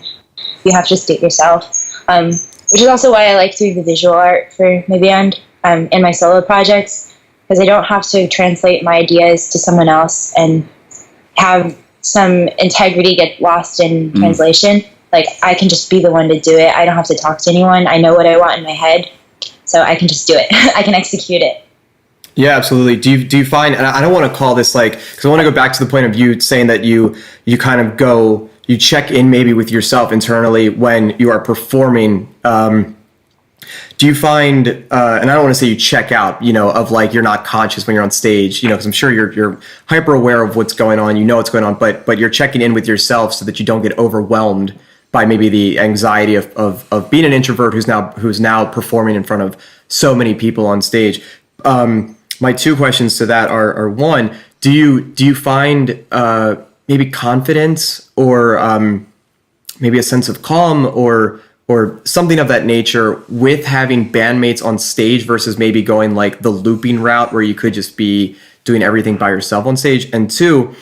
you have to just do it yourself, which is also why I like doing the visual art for my band in my solo projects, because I don't have to translate my ideas to someone else and have some integrity get lost in translation. Like I can just be the one to do it. I don't have to talk to anyone. I know what I want in my head, so I can just do it. I can execute it. Yeah, absolutely. Do you find, and I don't want to call this like, because I want to go back to the point of you saying that you kind of go, you check in maybe with yourself internally when you are performing. Do you find, and I don't want to say you check out, of like you're not conscious when you're on stage, because I'm sure you're hyper aware of what's going on, what's going on, but you're checking in with yourself so that you don't get overwhelmed by maybe the anxiety of being an introvert who's now performing in front of so many people on stage. My 2 questions to that are one, do you find maybe confidence or maybe a sense of calm or or something of that nature with having bandmates on stage versus maybe going like the looping route where you could just be doing everything by yourself on stage? And two,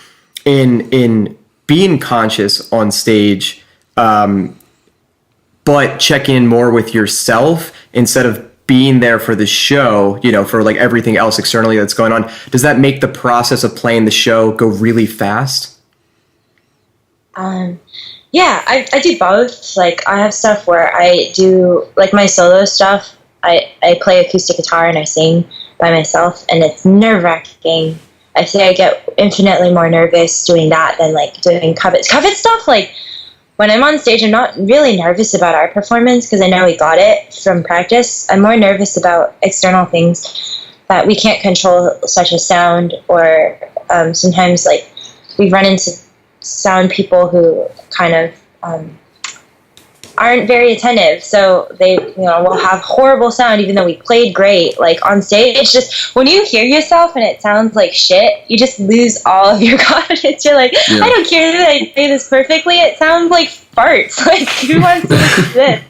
in being conscious on stage, but checking in more with yourself instead of being there for the show, you know, for like everything else externally that's going on, does that make the process of playing the show go really fast? Yeah, I do both. Like, I have stuff where I do, like, my solo stuff. I play acoustic guitar and I sing by myself, and it's nerve-wracking. I say I get infinitely more nervous doing that than, like, doing Covet stuff. Like, when I'm on stage, I'm not really nervous about our performance because I know we got it from practice. I'm more nervous about external things that we can't control, such as sound, or sometimes, like, we run into sound people who kind of aren't very attentive, so they, you know, will have horrible sound even though we played great. Like, on stage, it's just when you hear yourself and it sounds like shit, you just lose all of your confidence. You're like, I don't care that I play this perfectly, it sounds like farts. Like, who wants to listen to this?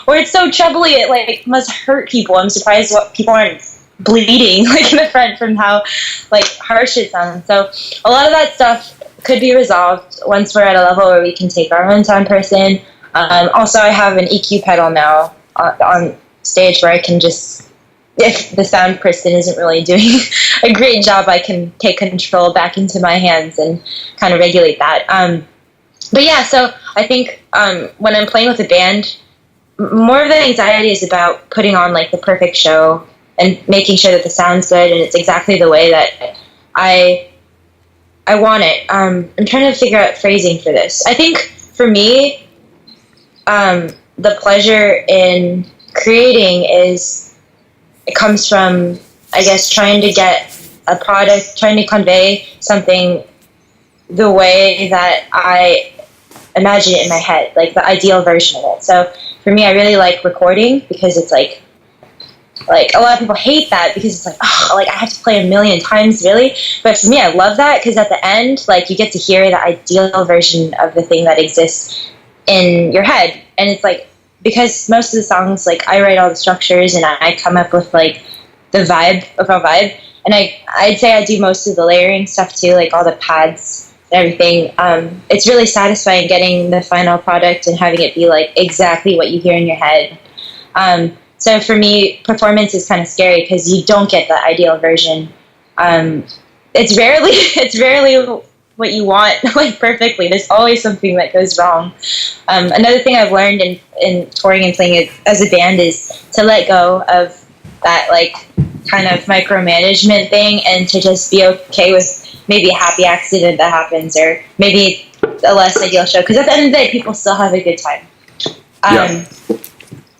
Or it's so trebly it like must hurt people. I'm surprised what people aren't bleeding like in the front from how like harsh it sounds. So a lot of that stuff could be resolved once we're at a level where we can take our own sound person. Also, I have an EQ pedal now on stage where I can just, if the sound person isn't really doing a great job, I can take control back into my hands and kind of regulate that. But yeah, so I think when I'm playing with a band, more of the anxiety is about putting on like the perfect show and making sure that the sound's good and it's exactly the way that I want it. I'm trying to figure out phrasing for this. I think for me, the pleasure in creating it comes from, I guess, trying to get a product, trying to convey something the way that I imagine it in my head, like the ideal version of it. So for me, I really like recording because it's like a lot of people hate that because it's like, oh, like I have to play a million times, really. But for me, I love that because at the end, like you get to hear the ideal version of the thing that exists in your head. And it's like, because most of the songs, like I write all the structures and I come up with like the vibe, overall vibe. And I'd say I do most of the layering stuff too, like all the pads and everything. It's really satisfying getting the final product and having it be like exactly what you hear in your head. So for me, performance is kind of scary because you don't get the ideal version. It's rarely what you want, like perfectly. There's always something that goes wrong. Another thing I've learned in touring and playing as a band is to let go of that like kind of micromanagement thing and to just be okay with maybe a happy accident that happens or maybe a less ideal show. Because at the end of the day, people still have a good time.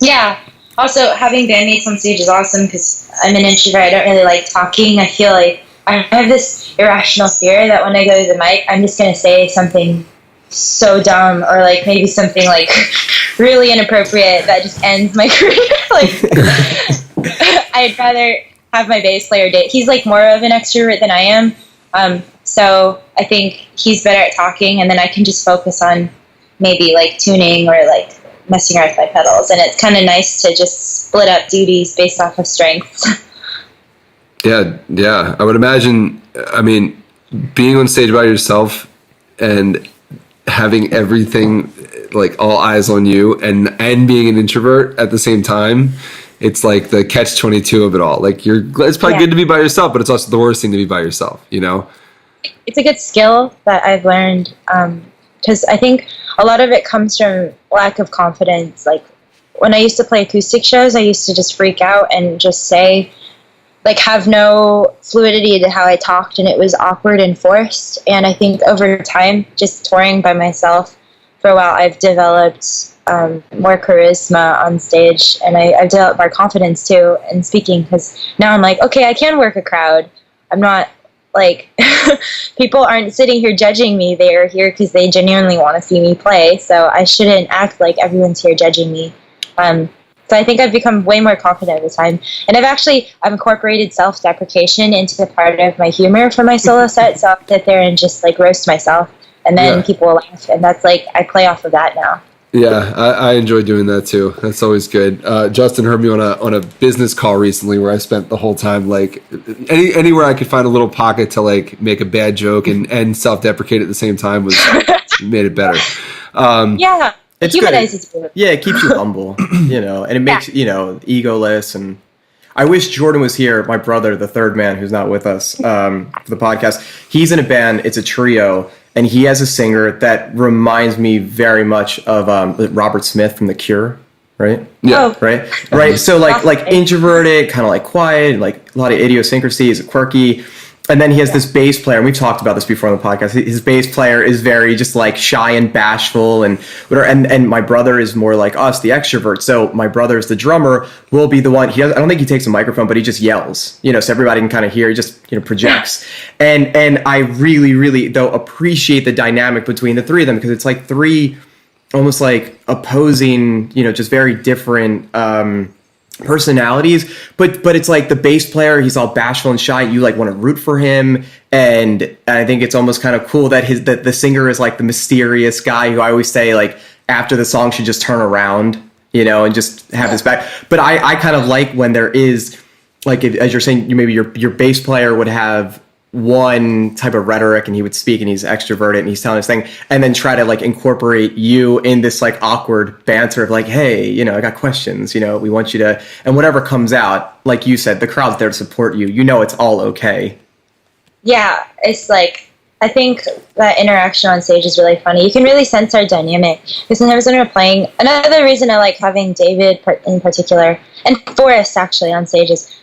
Yeah. Also, having bandmates on stage is awesome because I'm an introvert. I don't really like talking. I feel like I have this irrational fear that when I go to the mic, I'm just going to say something so dumb or like maybe something like really inappropriate that just ends my career. Like, I'd rather have my bass player date. He's like more of an extrovert than I am. So I think he's better at talking and then I can just focus on maybe like tuning or like messing around with my pedals, and it's kind of nice to just split up duties based off of strengths. Yeah. I would imagine, I mean, being on stage by yourself and having everything, like all eyes on you and being an introvert at the same time, it's like the catch-22 of it all. Like it's probably good to be by yourself, but it's also the worst thing to be by yourself, you know? It's a good skill that I've learned, because I think a lot of it comes from lack of confidence. Like when I used to play acoustic shows, I used to just freak out and just say, like, have no fluidity to how I talked, and it was awkward and forced. And I think over time, just touring by myself for a while, I've developed more charisma on stage, and I've developed more confidence too in speaking, because now I'm like, okay, I can work a crowd. I'm not like, people aren't sitting here judging me. They are here because they genuinely want to see me play, so I shouldn't act like everyone's here judging me. So I think I've become way more confident with time. And I've incorporated self-deprecation into part of my humor for my solo set, so I'll sit there and just like roast myself, and then people will laugh, and that's like, I play off of that now. Yeah, I enjoy doing that too. That's always good. Justin heard me on a business call recently where I spent the whole time like anywhere I could find a little pocket to like make a bad joke and self-deprecate at the same time was made it better. Yeah, It's humanizes good. you. Yeah, it keeps you humble, and it makes egoless. And I wish Jordan was here, my brother, the third man who's not with us for the podcast. He's in a band. It's a trio. And he has a singer that reminds me very much of Robert Smith from The Cure, right? Yeah. Oh. Right. So like introverted, kind of like quiet, like a lot of idiosyncrasies, quirky. And then he has this bass player, and we've talked about this before on the podcast. His bass player is very just like shy and bashful, and whatever. And my brother is more like us, the extrovert. So my brother is the drummer, will be the one. I don't think he takes a microphone, but he just yells, so everybody can kind of hear. He just projects. And I really, really though appreciate the dynamic between the three of them, because it's like three almost like opposing, just very different personalities, but it's like the bass player, he's all bashful and shy, you like want to root for him, and I think it's almost kind of cool that the singer is like the mysterious guy who I always say like after the song should just turn around, and just have his back. But I kind of like when there is like, as you're saying, maybe your bass player would have one type of rhetoric and he would speak and he's extroverted and he's telling his thing, and then try to like incorporate you in this like awkward banter of like, hey, I got questions, we want you to, and whatever comes out, like you said, the crowd's there to support you, it's all okay. Yeah, it's like, I think that interaction on stage is really funny. You can really sense our dynamic, because sometimes when we're playing, another reason I like having David in particular, and Forrest actually on stage is,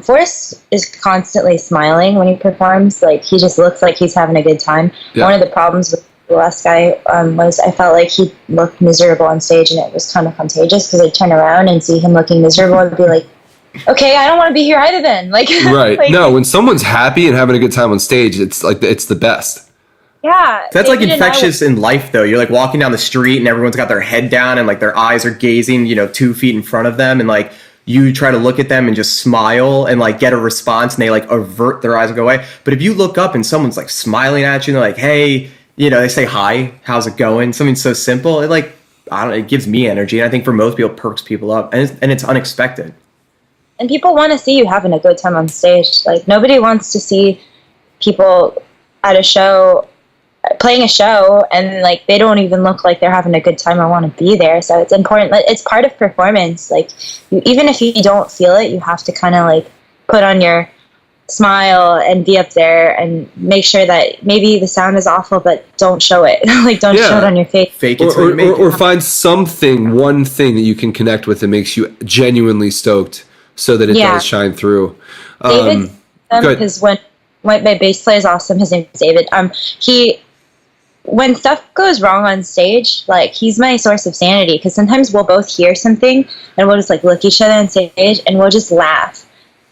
Forrest is constantly smiling when he performs. Like, he just looks like he's having a good time. Yeah. One of the problems with the last guy was I felt like he looked miserable on stage, and it was kind of contagious, because I'd turn around and see him looking miserable and be like, okay, I don't want to be here either then. Like, right. Like, no, when someone's happy and having a good time on stage, it's like, it's the best. Yeah. That's like infectious in life, though. You're like walking down the street and everyone's got their head down and like their eyes are gazing, 2 feet in front of them, and like, you try to look at them and just smile and like get a response, and they like avert their eyes and go away. But if you look up and someone's like smiling at you and they're like, hey, they say, hi, how's it going? Something so simple. It like, I don't know, it gives me energy. And I think for most people, it perks people up, and it's unexpected. And people want to see you having a good time on stage. Like, nobody wants to see people at a show playing a show and like they don't even look like they're having a good time or want to be there. So it's important. It's part of performance. Like, even if you don't feel it, you have to kind of like put on your smile and be up there and make sure that maybe the sound is awful, but don't show it. Like, don't show it on your face. Fake it or find one thing that you can connect with that makes you genuinely stoked, so that it does shine through. David, because when my bass player is awesome. His name is David. When stuff goes wrong on stage, like, he's my source of sanity, because sometimes we'll both hear something and we'll just like look each other on stage and we'll just laugh.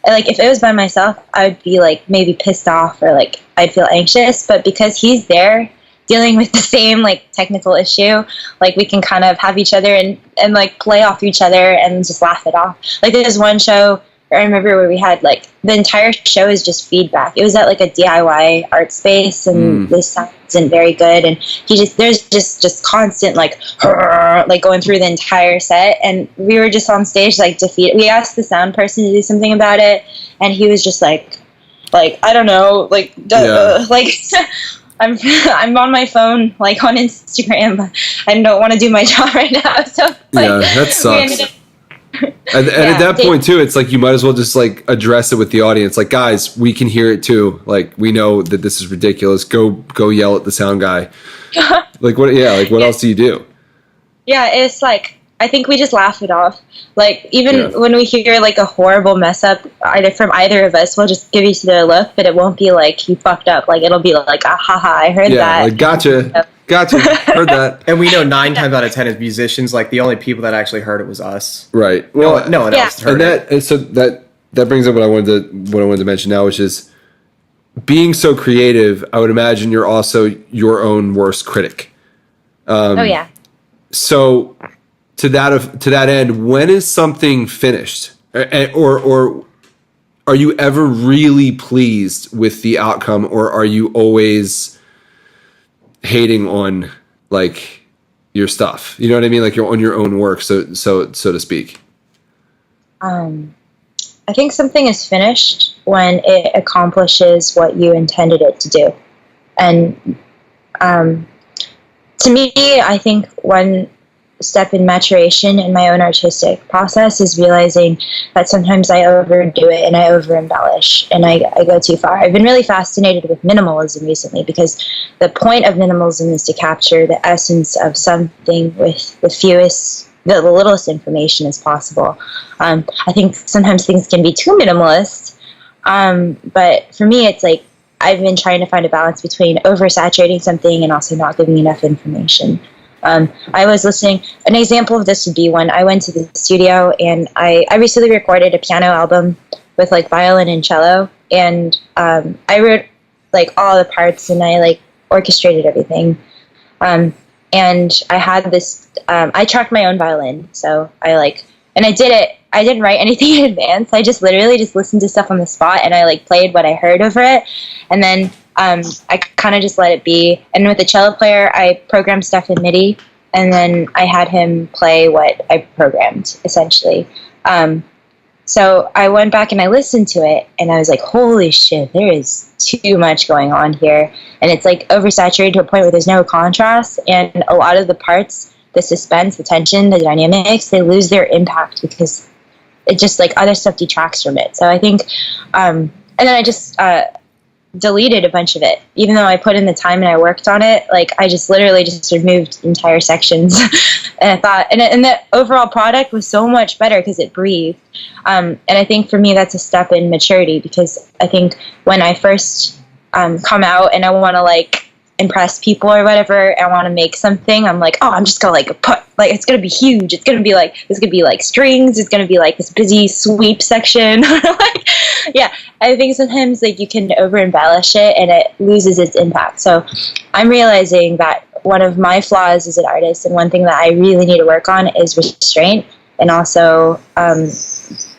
And, like, if it was by myself, I would be like maybe pissed off or like I'd feel anxious, but because he's there dealing with the same like technical issue, like, we can kind of have each other and like play off each other and just laugh it off. Like, there's one show I remember where we had like the entire show is just feedback. It was at like a DIY art space, and the sound isn't very good, and there's just constant like going through the entire set, and we were just on stage like defeated. We asked the sound person to do something about it, and he was just like I don't know, like I'm on my phone, like on Instagram. I don't want to do my job right now. So that sucks. And at that point too, it's like you might as well just like address it with the audience. Like, guys, we can hear it too. Like, we know that this is ridiculous. Go yell at the sound guy. Like, what? Yeah, like, what else do you do? Yeah, it's like, I think we just laugh it off. Like, even when we hear like a horrible mess up from either of us, we'll just give each other a look, but it won't be like you fucked up. Like, it'll be like, haha, I heard that. Like, gotcha. Heard that. And we know 9 times out of 10 as musicians, like, the only people that actually heard it was us. Right. Well, no one else heard it. And so that brings up what I wanted to mention now, which is being so creative. I would imagine you're also your own worst critic. So to that end, when is something finished, or are you ever really pleased with the outcome, or are you always hating on like your stuff? You know what I mean? Like you're on your own work, so to speak. I think something is finished when it accomplishes what you intended it to do. And to me, I think one step in maturation in my own artistic process is realizing that sometimes I overdo it and I over-embellish and I go too far. I've been really fascinated with minimalism recently because the point of minimalism is to capture the essence of something with the littlest information as possible. I think sometimes things can be too minimalist, but for me it's like I've been trying to find a balance between oversaturating something and also not giving enough information. I was listening, an example of this would be when I went to the studio and I recently recorded a piano album with like violin and cello, and I wrote like all the parts and I like orchestrated everything. And I had this, I tracked my own violin, so and I did it. I didn't write anything in advance. I just literally just listened to stuff on the spot and I like played what I heard over it. And then I kind of just let it be. And with the cello player, I programmed stuff in MIDI and then I had him play what I programmed essentially. So I went back and I listened to it and I was like, holy shit, there is too much going on here. And it's like oversaturated to a point where there's no contrast. And a lot of the parts, the suspense, the tension, the dynamics, they lose their impact because it just like other stuff detracts from it. So I think, and then I just deleted a bunch of it, even though I put in the time and I worked on it. Like I just literally just removed entire sections, and I thought, and the overall product was so much better because it breathed. And I think for me that's a step in maturity, because I think when I first come out and I want to like impress people or whatever, I want to make something, I'm like, oh, I'm just gonna like put like it's gonna be huge, it's gonna be like this, could be like strings, it's gonna be like this busy sweep section. Like, yeah, I think sometimes like you can over embellish it and it loses its impact. So I'm realizing that one of my flaws as an artist, and one thing that I really need to work on, is restraint, and also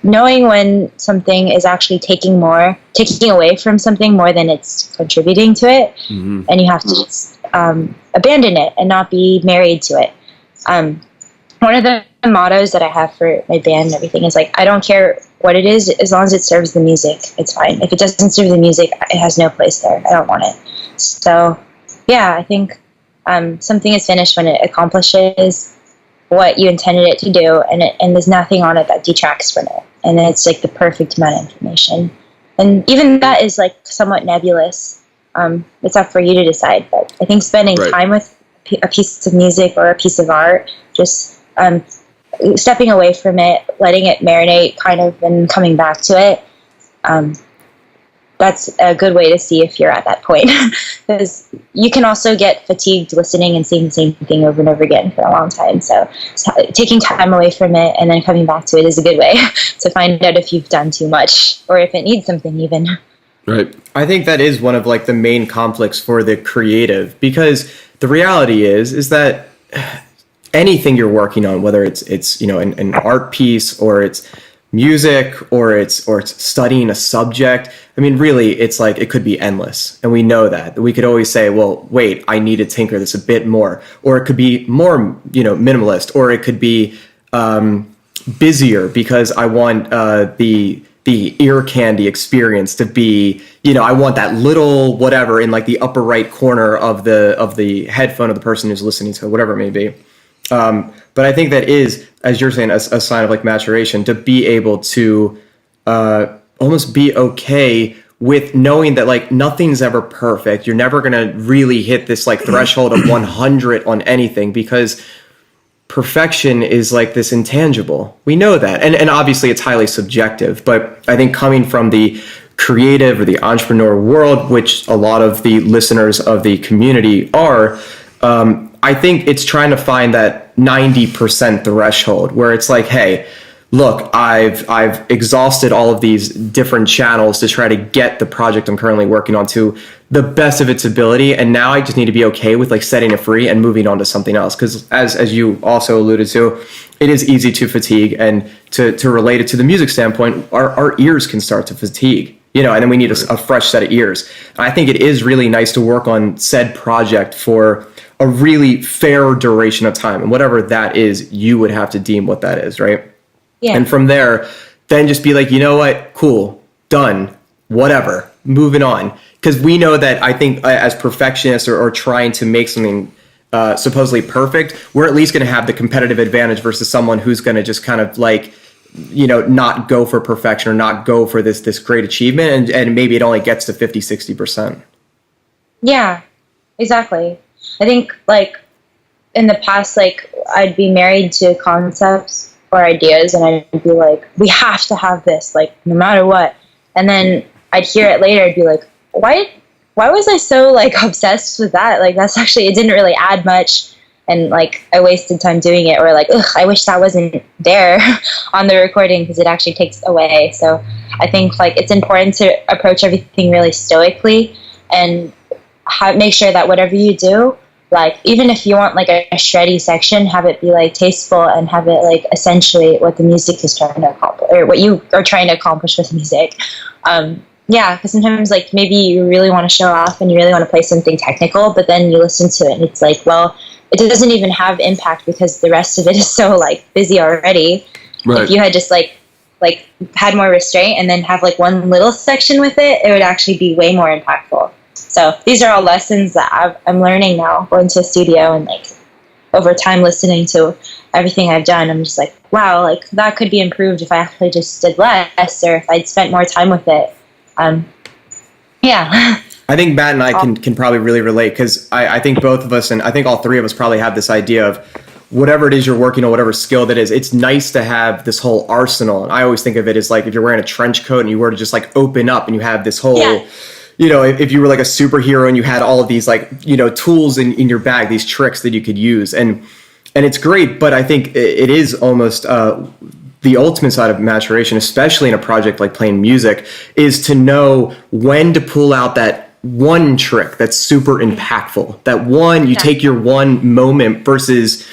knowing when something is actually taking away from something more than it's contributing to it. Mm-hmm. And you have to just abandon it and not be married to it. One of the mottos that I have for my band and everything is like, I don't care what it is, as long as it serves the music, it's fine. If it doesn't serve the music, it has no place there. I don't want it. So yeah, I think something is finished when it accomplishes what you intended it to do, and there's nothing on it that detracts from it, and it's like the perfect amount of information. And even that is like somewhat nebulous. It's up for you to decide, but I think spending time with a piece of music or a piece of art, just stepping away from it, letting it marinate kind of, and coming back to it, that's a good way to see if you're at that point. Because you can also get fatigued listening and seeing the same thing over and over again for a long time. So taking time away from it and then coming back to it is a good way to find out if you've done too much or if it needs something even. Right. I think that is one of like the main conflicts for the creative, because the reality is that anything you're working on, whether it's you know an art piece or it's music or it's studying a subject, I mean, really, it's like it could be endless, and we know that. We could always say, well, wait, I need to tinker this a bit more, or it could be more, you know, minimalist, or it could be busier because I want the ear candy experience to be, you know, I want that little whatever in like the upper right corner of the headphone of the person who's listening to it, whatever it may be. But I think that is, as you're saying, a sign of like maturation, to be able to almost be okay with knowing that like nothing's ever perfect. You're never going to really hit this like threshold of 100 on anything, because perfection is like this intangible. We know that. And obviously it's highly subjective, but I think coming from the creative or the entrepreneur world, which a lot of the listeners of the community are, I think it's trying to find that 90% threshold where it's like, hey, look, I've exhausted all of these different channels to try to get the project I'm currently working on to the best of its ability, and now I just need to be okay with like setting it free and moving on to something else. Because as you also alluded to, it is easy to fatigue, and to relate it to the music standpoint, our ears can start to fatigue. you know, and then we need a fresh set of ears. I think it is really nice to work on said project for a really fair duration of time, and whatever that is, you would have to deem what that is, right? Yeah. And from there, then just be like, you know what, cool, done, whatever, moving on. Because we know that, I think, as perfectionists or trying to make something supposedly perfect, we're at least going to have the competitive advantage versus someone who's going to just kind of like, you know, not go for perfection or not go for this great achievement, and maybe it only gets to 50-60%. Yeah, exactly. I think, like, in the past, like, I'd be married to concepts or ideas, and I'd be like, we have to have this, like, no matter what. And then I'd hear it later, I'd be like, why was I so, like, obsessed with that? Like, that's actually, it didn't really add much, and, like, I wasted time doing it, or, like, ugh, I wish that wasn't there on the recording, because it actually takes away. So I think, like, it's important to approach everything really stoically, and make sure that whatever you do, like, even if you want, like, a shreddy section, have it be, like, tasteful, and have it, like, essentially what the music is trying to accomplish, or what you are trying to accomplish with music. Yeah, because sometimes, like, maybe you really want to show off and you really want to play something technical, but then you listen to it and it's like, well, it doesn't even have impact because the rest of it is so, like, busy already. Right. If you had just, like had more restraint and then have, like, one little section with it, it would actually be way more impactful. So these are all lessons that I'm learning now, going to a studio, and, like, over time listening to everything I've done, I'm just like, wow, like, that could be improved if I actually just did less, or if I'd spent more time with it. Yeah. I think Matt and I can probably really relate, because I think both of us, and I think all three of us probably have this idea of whatever it is you're working on, whatever skill that is, it's nice to have this whole arsenal. And I always think of it as, like, if you're wearing a trench coat and you were to just, like, open up and you have this whole, you know, if you were like a superhero and you had all of these, like, you know, tools in your bag, these tricks that you could use. And it's great, but I think it is almost the ultimate side of maturation, especially in a project like playing music, is to know when to pull out that one trick that's super impactful. That one, you take your one moment versus,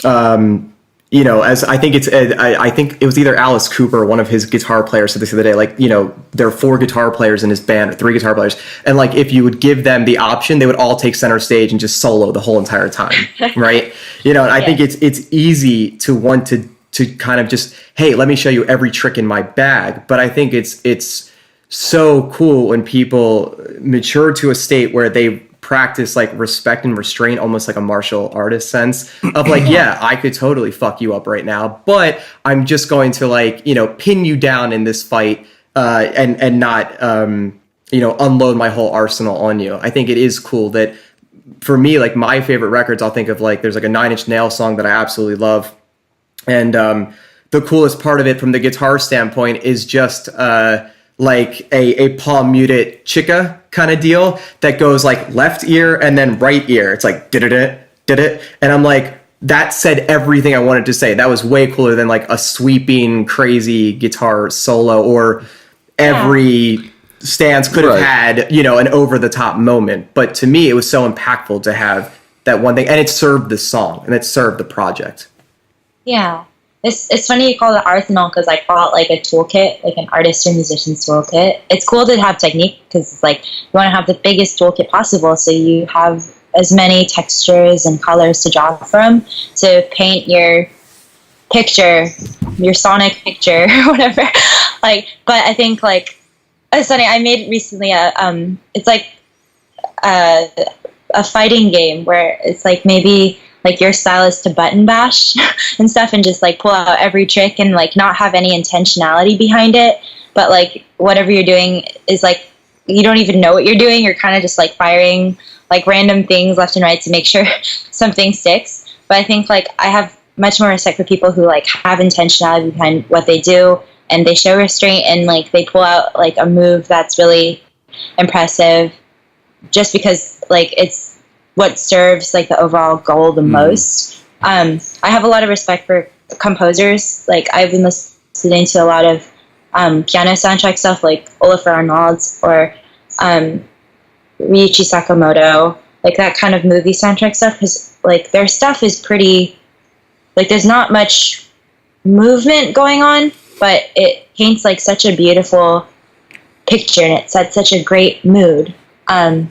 you know, as I think I think it was either Alice Cooper, one of his guitar players, said this the other day, like, you know, there are 4 guitar players in his band, or 3 guitar players. And, like, if you would give them the option, they would all take center stage and just solo the whole entire time. Right. You know, and I think it's easy to want to kind of just, hey, let me show you every trick in my bag. But I think it's so cool when people mature to a state where they practice, like, respect and restraint, almost like a martial artist sense of, like, yeah, I could totally fuck you up right now, but I'm just going to, like, you know, pin you down in this fight, and not, you know, unload my whole arsenal on you. I think it is cool that, for me, like, my favorite records, I'll think of, like, there's, like, a 9 Inch Nails song that I absolutely love. And the coolest part of it from the guitar standpoint is just like a palm muted chica kind of deal that goes, like, left ear and then right ear. It's like, did it. And I'm like, that said everything I wanted to say. That was way cooler than, like, a sweeping, crazy guitar solo, or every stance could have had, you know, an over the top moment. But to me, it was so impactful to have that one thing, and it served the song and it served the project. Yeah. It's funny you call it arsenal, because I call it, like, a toolkit, like an artist or musician's toolkit. It's cool to have technique, because it's like, you want to have the biggest toolkit possible, so you have as many textures and colors to draw from to paint your picture, your sonic picture, whatever. Like, but I think, like, it's funny, I made recently it's like a fighting game where it's like, maybe, like, your style is to button bash and stuff, and just, like, pull out every trick and, like, not have any intentionality behind it. But, like, whatever you're doing is, like, you don't even know what you're doing. You're kind of just, like, firing, like, random things left and right to make sure something sticks. But I think, like, I have much more respect for people who, like, have intentionality behind what they do, and they show restraint, and, like, they pull out, like, a move that's really impressive just because, like, it's what serves, like, the overall goal the most. I have a lot of respect for composers. Like, I've been listening to a lot of piano soundtrack stuff, like Olafur Arnalds or Ryuichi Sakamoto, like that kind of movie soundtrack stuff, because, like, their stuff is pretty, like, there's not much movement going on, but it paints, like, such a beautiful picture, and it sets such a great mood. And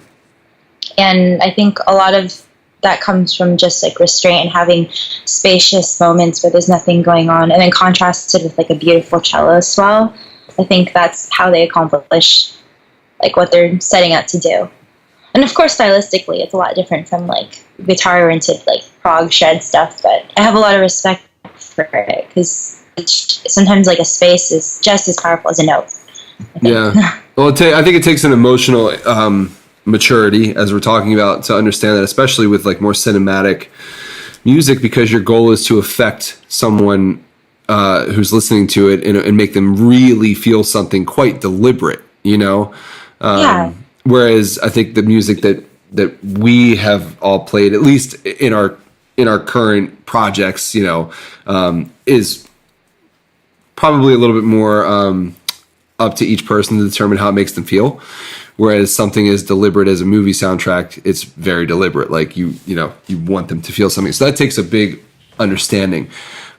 I think a lot of that comes from just like restraint and having spacious moments where there's nothing going on, and then contrasted with like a beautiful cello swell. I think that's how they accomplish like what they're setting out to do. And of course, stylistically, it's a lot different from like guitar-oriented like prog shred stuff. But I have a lot of respect for it because sometimes like a space is just as powerful as a note. Yeah. Well, I think it takes an emotional maturity, as we're talking about, to understand that, especially with like more cinematic music, because your goal is to affect someone who's listening to it and make them really feel something quite deliberate, you know? Yeah. Whereas I think the music that we have all played, at least in our current projects, you know, is probably a little bit more up to each person to determine how it makes them feel. Whereas something as deliberate as a movie soundtrack, it's very deliberate. Like you want them to feel something. So that takes a big understanding.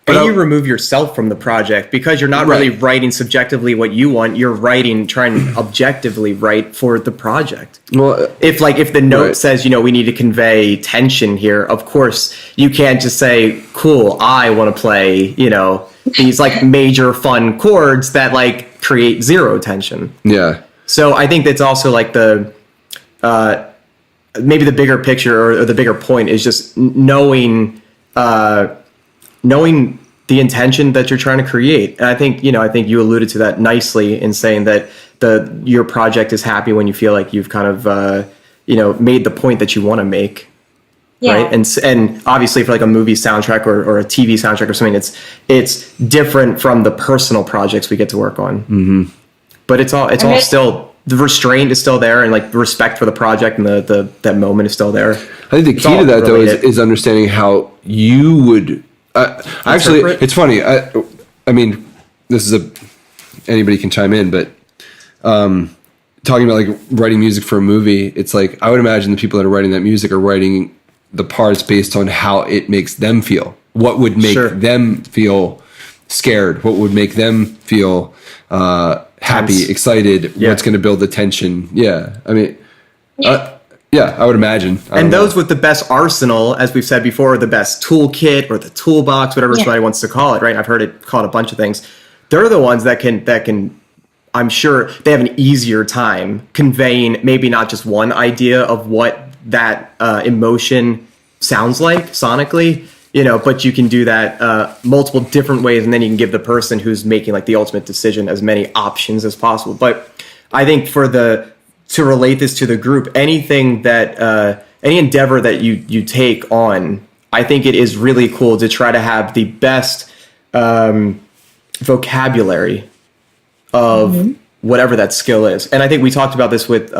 But you remove yourself from the project because you're not really writing subjectively what you want. You're trying objectively write for the project. Well, if the note says, you know, we need to convey tension here, of course you can't just say, cool, I want to play, you know, these like major fun chords that like create zero tension. Yeah. So I think that's also like the maybe the bigger picture or the bigger point is just knowing the intention that you're trying to create. And I think you alluded to that nicely in saying that your project is happy when you feel like you've kind of made the point that you want to make. Yeah. Right. And obviously for like a movie soundtrack or a TV soundtrack or something, it's different from the personal projects we get to work on. Mm-hmm. But it's all still, the restraint is still there, and like the respect for the project and that moment is still there. I think the key to that though is understanding how you would actually. It's funny. I mean, this is anybody can chime in, but talking about like writing music for a movie, it's like I would imagine the people that are writing that music are writing the parts based on how it makes them feel. What would make them feel scared? What would make them feel happy, excited? Yeah. What's going to build the tension? Yeah, I mean, I would imagine. And those with the best arsenal, as we've said before, the best toolkit or the toolbox, whatever somebody wants to call it, right? I've heard it called a bunch of things. They're the ones that can. I'm sure they have an easier time conveying maybe not just one idea of what that emotion sounds like sonically, you know, but you can do that multiple different ways, and then you can give the person who's making like the ultimate decision as many options as possible. But I think to relate this to the group, anything that any endeavor that you take on, I think it is really cool to try to have the best vocabulary of whatever that skill is. And I think we talked about this with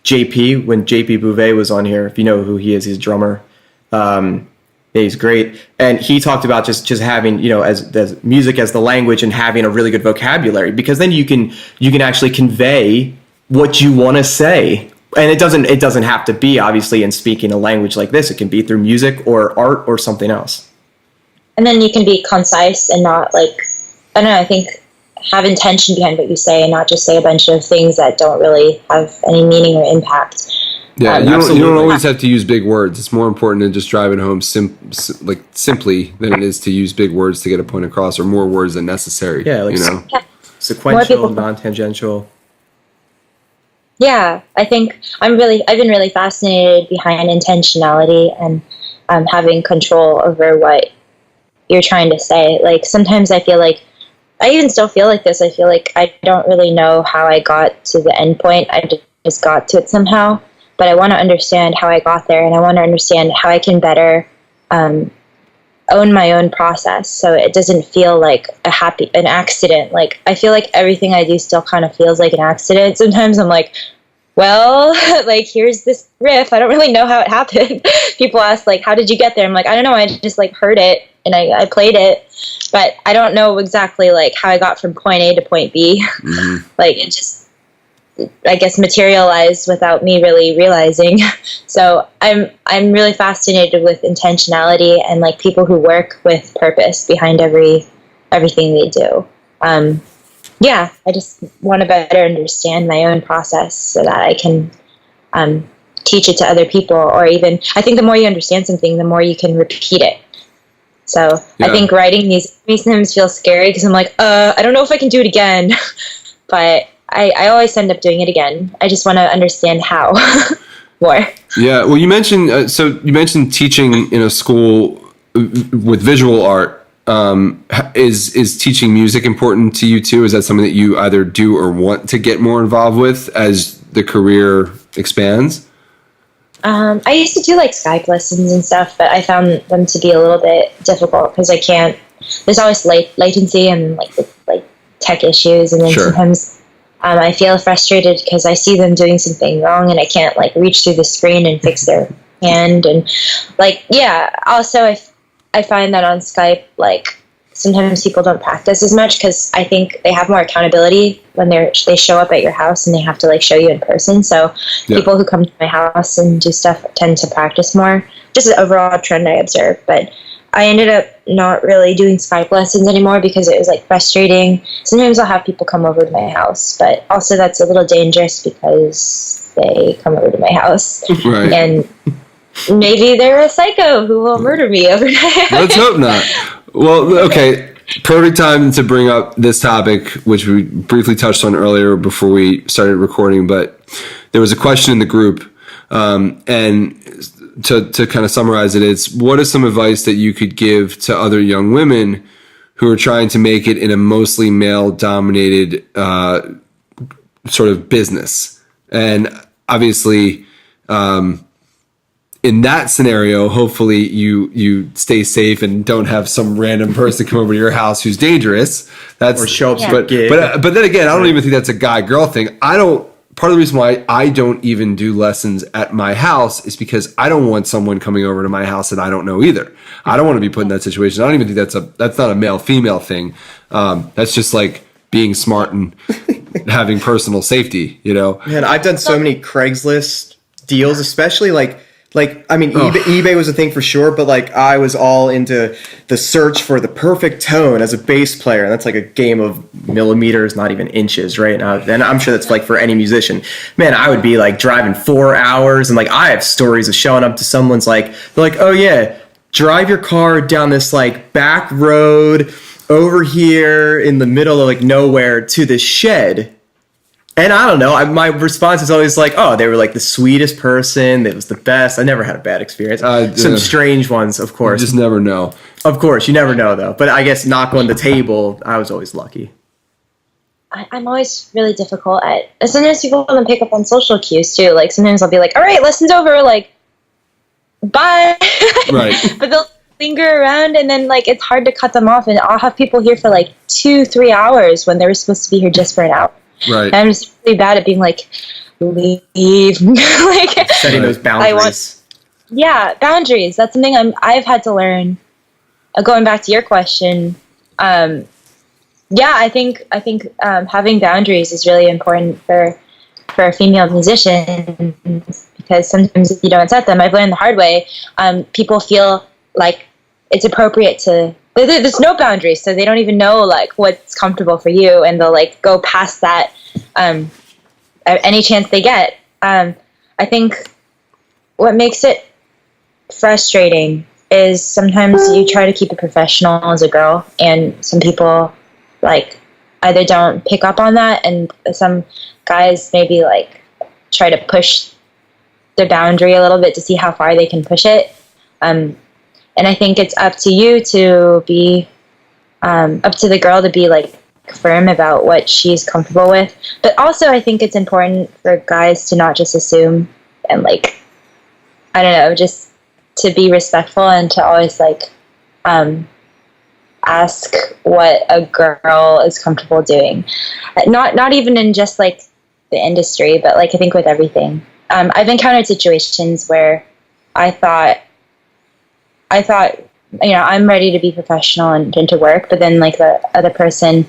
JP when JP Bouvet was on here. If you know who he is, he's a drummer. He's great. And he talked about just having, you know, as music as the language and having a really good vocabulary, because then you can actually convey what you want to say. And it doesn't have to be obviously in speaking a language like this. It can be through music or art or something else. And then you can be concise and not like, I don't know, I think have intention behind what you say and not just say a bunch of things that don't really have any meaning or impact. Yeah, you don't always have to use big words. It's more important than just driving home simply than it is to use big words to get a point across, or more words than necessary. Yeah, like sequential, non-tangential. Yeah, I think I've been really fascinated behind intentionality and having control over what you're trying to say. Like sometimes I feel like, I even still feel like this. I feel like I don't really know how I got to the end point. I just got to it somehow. But I want to understand how I got there, and I want to understand how I can better own my own process, so it doesn't feel like an accident. Like I feel like everything I do still kind of feels like an accident. Sometimes I'm like, well, like here's this riff. I don't really know how it happened. People ask like, how did you get there? I'm like, I don't know. I just like heard it and I played it, but I don't know exactly like how I got from point A to point B. Mm-hmm. Like it just, I guess, materialized without me really realizing. So I'm really fascinated with intentionality and like people who work with purpose behind everything they do. yeah, I just want to better understand my own process so that I can teach it to other people, or even, I think the more you understand something, the more you can repeat it. So I think writing these sometimes feels scary because I'm like, I don't know if I can do it again, but I always end up doing it again. I just want to understand how more. Yeah. Well, you mentioned, you mentioned teaching in a school with visual art. Is teaching music important to you too? Is that something that you either do or want to get more involved with as the career expands? I used to do like Skype lessons and stuff, but I found them to be a little bit difficult because there's always latency and like tech issues, and then sometimes I feel frustrated because I see them doing something wrong and I can't like reach through the screen and fix their hand, and also I find that on Skype, like, sometimes people don't practice as much because I think they have more accountability when they show up at your house and they have to like show you in person. So people who come to my house and do stuff tend to practice more. Just an overall trend I observed. But I ended up not really doing Skype lessons anymore because it was like frustrating. Sometimes I'll have people come over to my house, but also that's a little dangerous because they come over to my house. Right. And maybe they're a psycho who will murder me overnight. Let's hope not. Well, okay. Perfect time to bring up this topic, which we briefly touched on earlier before we started recording, but there was a question in the group, and to kind of summarize it, it's what is some advice that you could give to other young women who are trying to make it in a mostly male-dominated sort of business? And obviously, in that scenario, hopefully you stay safe and don't have some random person come over to your house who's dangerous. That's or show up to but, a gig. but then again, I don't even think that's a guy-girl thing. Part of the reason why I don't even do lessons at my house is because I don't want someone coming over to my house that I don't know either. I don't want to be put in that situation. I don't even think that's not a male-female thing. That's just like being smart and having personal safety, you know? Man, I've done so many Craigslist deals, especially eBay was a thing for sure, but like I was all into the search for the perfect tone as a bass player, and that's like a game of millimeters, not even inches, right? And I'm sure that's like for any musician. Man, I would be like driving 4 hours, and like I have stories of showing up to someone's like, they're like, oh yeah, drive your car down this like back road over here in the middle of like nowhere to this shed. And I don't know, my response is always like, oh, they were like the sweetest person. It was the best. I never had a bad experience. Some strange ones, of course. You just never know. Of course, you never know, though. But I guess knock on the table, I was always lucky. I'm always really difficult at... Sometimes people don't pick up on social cues, too. Like, sometimes I'll be like, all right, lesson's over. Like, bye. Right. But they'll linger around, and then, like, it's hard to cut them off. And I'll have people here for, like, 2-3 hours when they were supposed to be here just for an hour. Right. And I'm just really bad at being like, leave. Like, setting those boundaries. Boundaries. That's something I've had to learn. Going back to your question, I think having boundaries is really important for a female musician, because sometimes if you don't set them, I've learned the hard way. People feel like it's appropriate to. There's no boundaries, so they don't even know like what's comfortable for you, and they'll like go past that any chance they get. I think what makes it frustrating is sometimes you try to keep it professional as a girl, and some people like either don't pick up on that, and some guys maybe like try to push the boundary a little bit to see how far they can push it. And I think it's up to you to be, up to the girl to be like firm about what she's comfortable with. But also I think it's important for guys to not just assume and like, I don't know, just to be respectful and to always like ask what a girl is comfortable doing. Not even in just like the industry, but like I think with everything. I've encountered situations where I thought, you know, I'm ready to be professional and to work, but then like the other person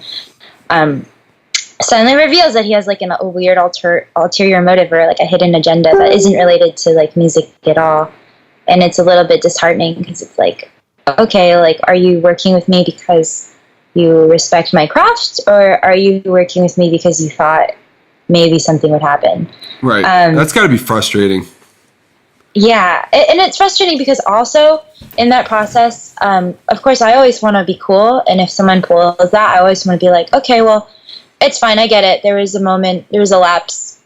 suddenly reveals that he has like a weird ulterior motive or like a hidden agenda that isn't related to like music at all. And it's a little bit disheartening because it's like, okay, like, are you working with me because you respect my craft, or are you working with me because you thought maybe something would happen? Right. That's got to be frustrating. Yeah, and it's frustrating because also in that process, of course, I always want to be cool, and if someone pulls that, I always want to be like, okay, well, it's fine, I get it. There was a lapse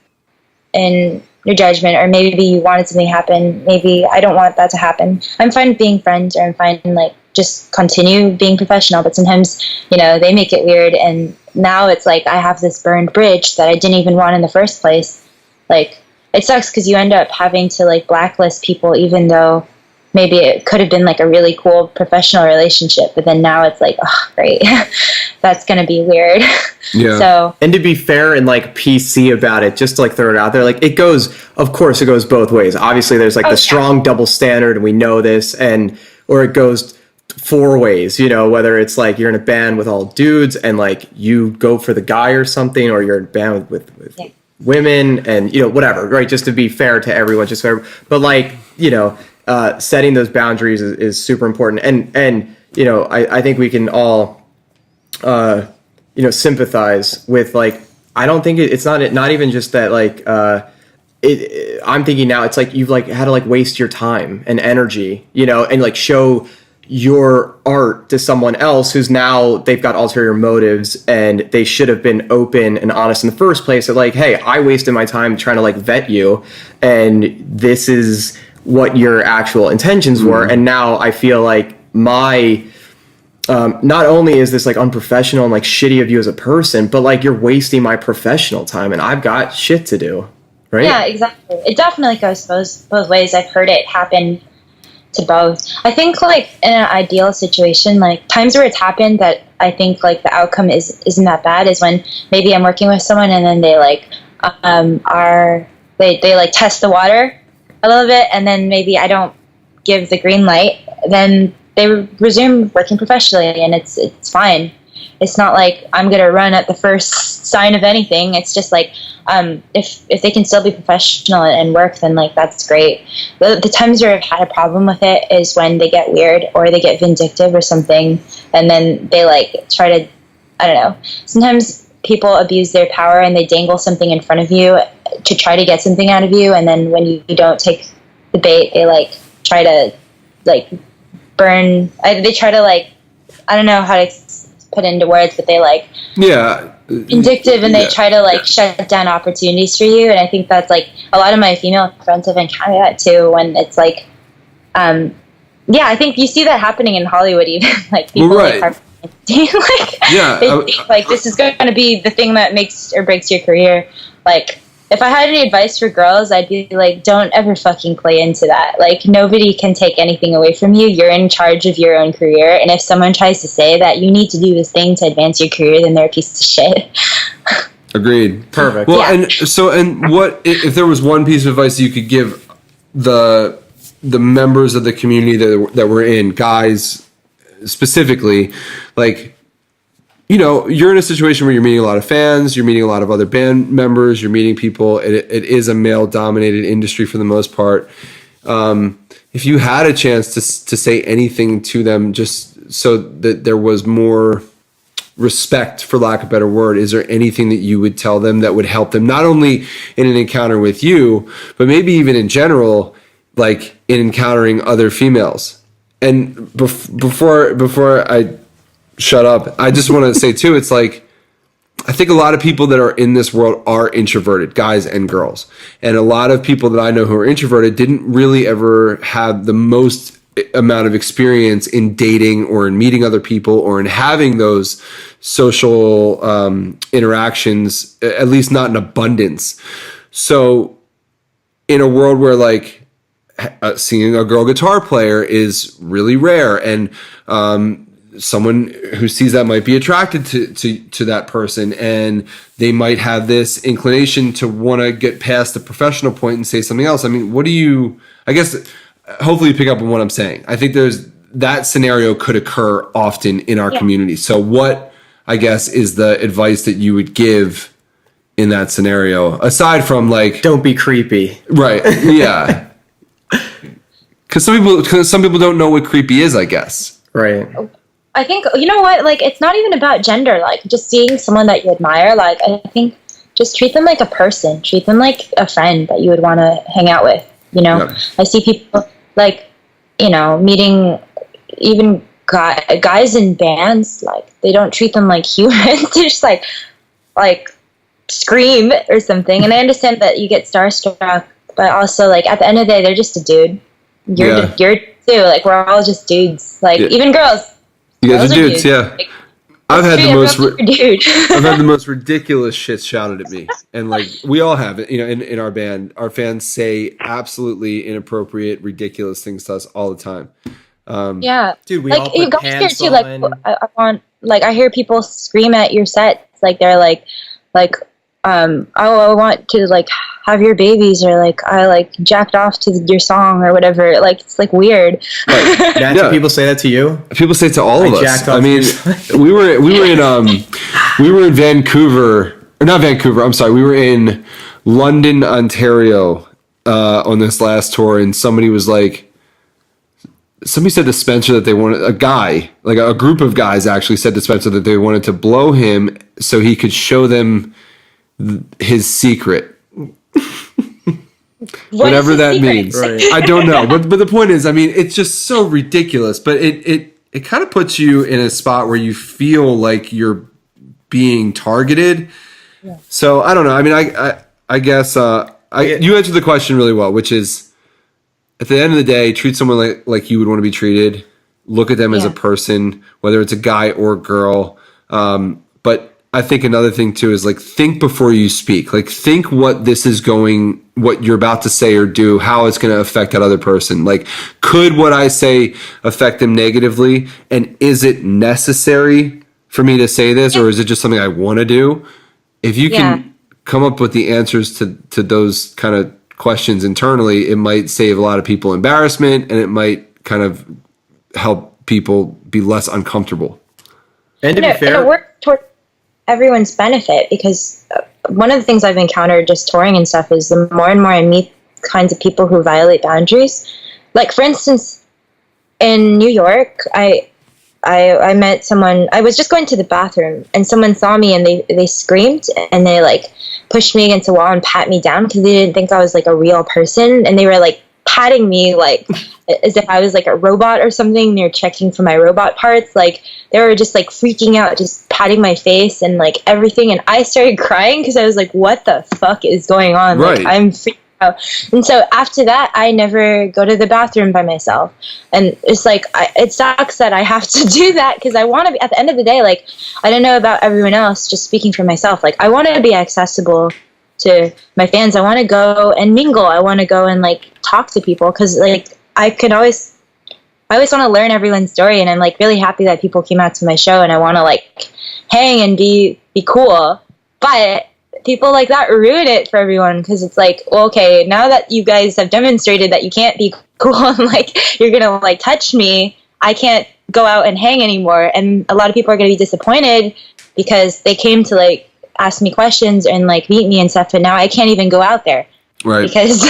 in your judgment, or maybe you wanted something to happen. Maybe I don't want that to happen. I'm fine being friends, or I'm fine like just continue being professional. But sometimes, they make it weird, and now it's like I have this burned bridge that I didn't even want in the first place. Like, it sucks because you end up having to like blacklist people, even though maybe it could have been like a really cool professional relationship, but then now it's like, oh, great, that's gonna be weird. Yeah. So, and to be fair and like PC about it, just to like throw it out there, like of course it goes both ways. Obviously there's like the strong double standard, and we know this, or it goes 4 ways, whether it's like you're in a band with all dudes and like you go for the guy or something, or you're in a band with women and, whatever, right? Just to be fair to everyone, but like, setting those boundaries is super important. And I think we can all, sympathize with like, I don't think it's not even just that like, I'm thinking now it's like you've like had to like waste your time and energy, and like show your art to someone else who's now they've got ulterior motives, and they should have been open and honest in the first place. They're like, hey, I wasted my time trying to like vet you, and this is what your actual intentions were. And now I feel like my not only is this like unprofessional and like shitty of you as a person, but like you're wasting my professional time, and I've got shit to do. Right? Yeah, exactly. It definitely goes both ways. I've heard it happen to both. I think like in an ideal situation, like times where it's happened that I think like the outcome isn't that bad is when maybe I'm working with someone and then they like they like test the water a little bit, and then maybe I don't give the green light, then they resume working professionally, and it's fine. It's not like I'm gonna run at the first sign of anything. It's just like if they can still be professional and work, then like that's great. The times where I've had a problem with it is when they get weird or they get vindictive or something, and then they like try to, I don't know. Sometimes people abuse their power and they dangle something in front of you to try to get something out of you, and then when you don't take the bait, they like try to like burn. They try to like, I don't know how to put into words, but they like vindictive, and they try to like shut down opportunities for you. And I think that's like a lot of my female friends have encountered that too, when it's like I think you see that happening in Hollywood even. Like people like are they think like this is going to be the thing that makes or breaks your career. Like if I had any advice for girls, I'd be like, don't ever fucking play into that. Like, nobody can take anything away from you. You're in charge of your own career. And if someone tries to say that you need to do this thing to advance your career, then they're a piece of shit. Agreed. Perfect. Well, and what if there was one piece of advice you could give the members of the community that we're in, guys specifically, like, you're in a situation where you're meeting a lot of fans, you're meeting a lot of other band members, you're meeting people. It is a male-dominated industry for the most part. If you had a chance to say anything to them, just so that there was more respect, for lack of a better word, is there anything that you would tell them that would help them, not only in an encounter with you, but maybe even in general, like in encountering other females? And before I shut up, I just want to say too, it's like, I think a lot of people that are in this world are introverted, guys and girls. And a lot of people that I know who are introverted didn't really ever have the most amount of experience in dating or in meeting other people or in having those social interactions, at least not in abundance. So in a world where like seeing a girl guitar player is really rare, and someone who sees that might be attracted to that person, and they might have this inclination to want to get past the professional point and say something else. I mean, I guess, hopefully you pick up on what I'm saying. I think that scenario could occur often in our community. So what, I guess, is the advice that you would give in that scenario, aside from like, don't be creepy. Right. Yeah. Because some people don't know what creepy is, I guess. Right. I think, you know what, like, it's not even about gender. Like, just seeing someone that you admire, like, I think just treat them like a person. Treat them like a friend that you would want to hang out with, you know? Yeah. I see people, like, you know, meeting even guys in bands, like, they don't treat them like humans. They just, like, scream or something. And I understand that you get starstruck, but also, like, at the end of the day, they're just a dude. You're too. Like, we're all just dudes. Like, even girls. You guys are dudes, yeah. Like, I've had the dude. most ridiculous shit shouted at me, and like we all have it. You know, in our band, our fans say absolutely inappropriate, ridiculous things to us all the time. Yeah, dude, we like, all you put guys pants here too. on. Like, I want, like, I hear people scream at your sets. Like, they're like, oh, I want to, like, have your babies, or like, I, like, jacked off to your song or whatever. Like, it's, like, weird. Right. Yeah. People say that to you? People say it to all of us. I mean, we were in Vancouver, or not Vancouver. I'm sorry, we were in London, Ontario, on this last tour, and somebody said to Spencer that they wanted, a group of guys actually said to Spencer that they wanted to blow him so he could show them his secret. Whatever that means. Right. I don't know. But the point is, I mean, it's just so ridiculous, but it kind of puts you in a spot where you feel like you're being targeted. Yeah. So I don't know. I mean, I guess you answered the question really well, which is, at the end of the day, treat someone like you would want to be treated. Look at them as a person, whether it's a guy or girl. But I think another thing too is, like, think before you speak. Like, think what you're about to say or do, how it's going to affect that other person. Like, could what I say affect them negatively? And is it necessary for me to say this, or is it just something I want to do? If you can come up with the answers to those kind of questions internally, it might save a lot of people embarrassment, and it might kind of help people be less uncomfortable. And to be fair, it works toward everyone's benefit, because one of the things I've encountered just touring and stuff is the more and more I meet kinds of people who violate boundaries. Like, for instance, in New York, I met someone. I was just going to the bathroom, and someone saw me, and they screamed, and they, like, pushed me against a wall and pat me down because they didn't think I was, like, a real person, and they were, like, patting me, like, as if I was, like, a robot or something. They were checking for my robot parts. Like, they were just, like, freaking out, just patting my face and, like, everything. And I started crying because I was like, what the fuck is going on? Right. Like, I'm freaking out. And so after that, I never go to the bathroom by myself. And it's like, it sucks that I have to do that, because I want to be, at the end of the day, like, I don't know about everyone else, just speaking for myself. Like, I want to be accessible to my fans. I want to go and mingle. I want to go and, like, talk to people, because, like, I always want to learn everyone's story, and I'm, like, really happy that people came out to my show, and I want to, like, hang and be cool. But people like that ruin it for everyone, because it's like, well, okay, now that you guys have demonstrated that you can't be cool and, like, you're gonna, like, touch me, I can't go out and hang anymore. And a lot of people are gonna be disappointed because they came to, like, ask me questions and, like, meet me and stuff, and now I can't even go out there, right? Because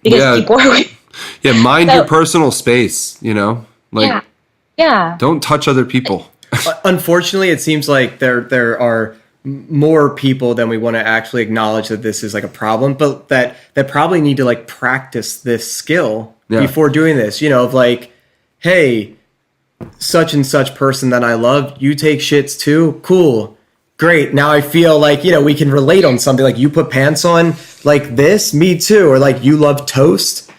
people are. Yeah, mind your personal space, you know? Like, don't touch other people. Unfortunately, it seems like there are more people than we want to actually acknowledge that this is, like, a problem, but that probably need to, like, practice this skill before doing this, you know, of, like, hey, such and such person that I love, you take shits too? Cool. Great. Now I feel like, you know, we can relate on something. Like, you put pants on like this, me too. Or, like, you love toast.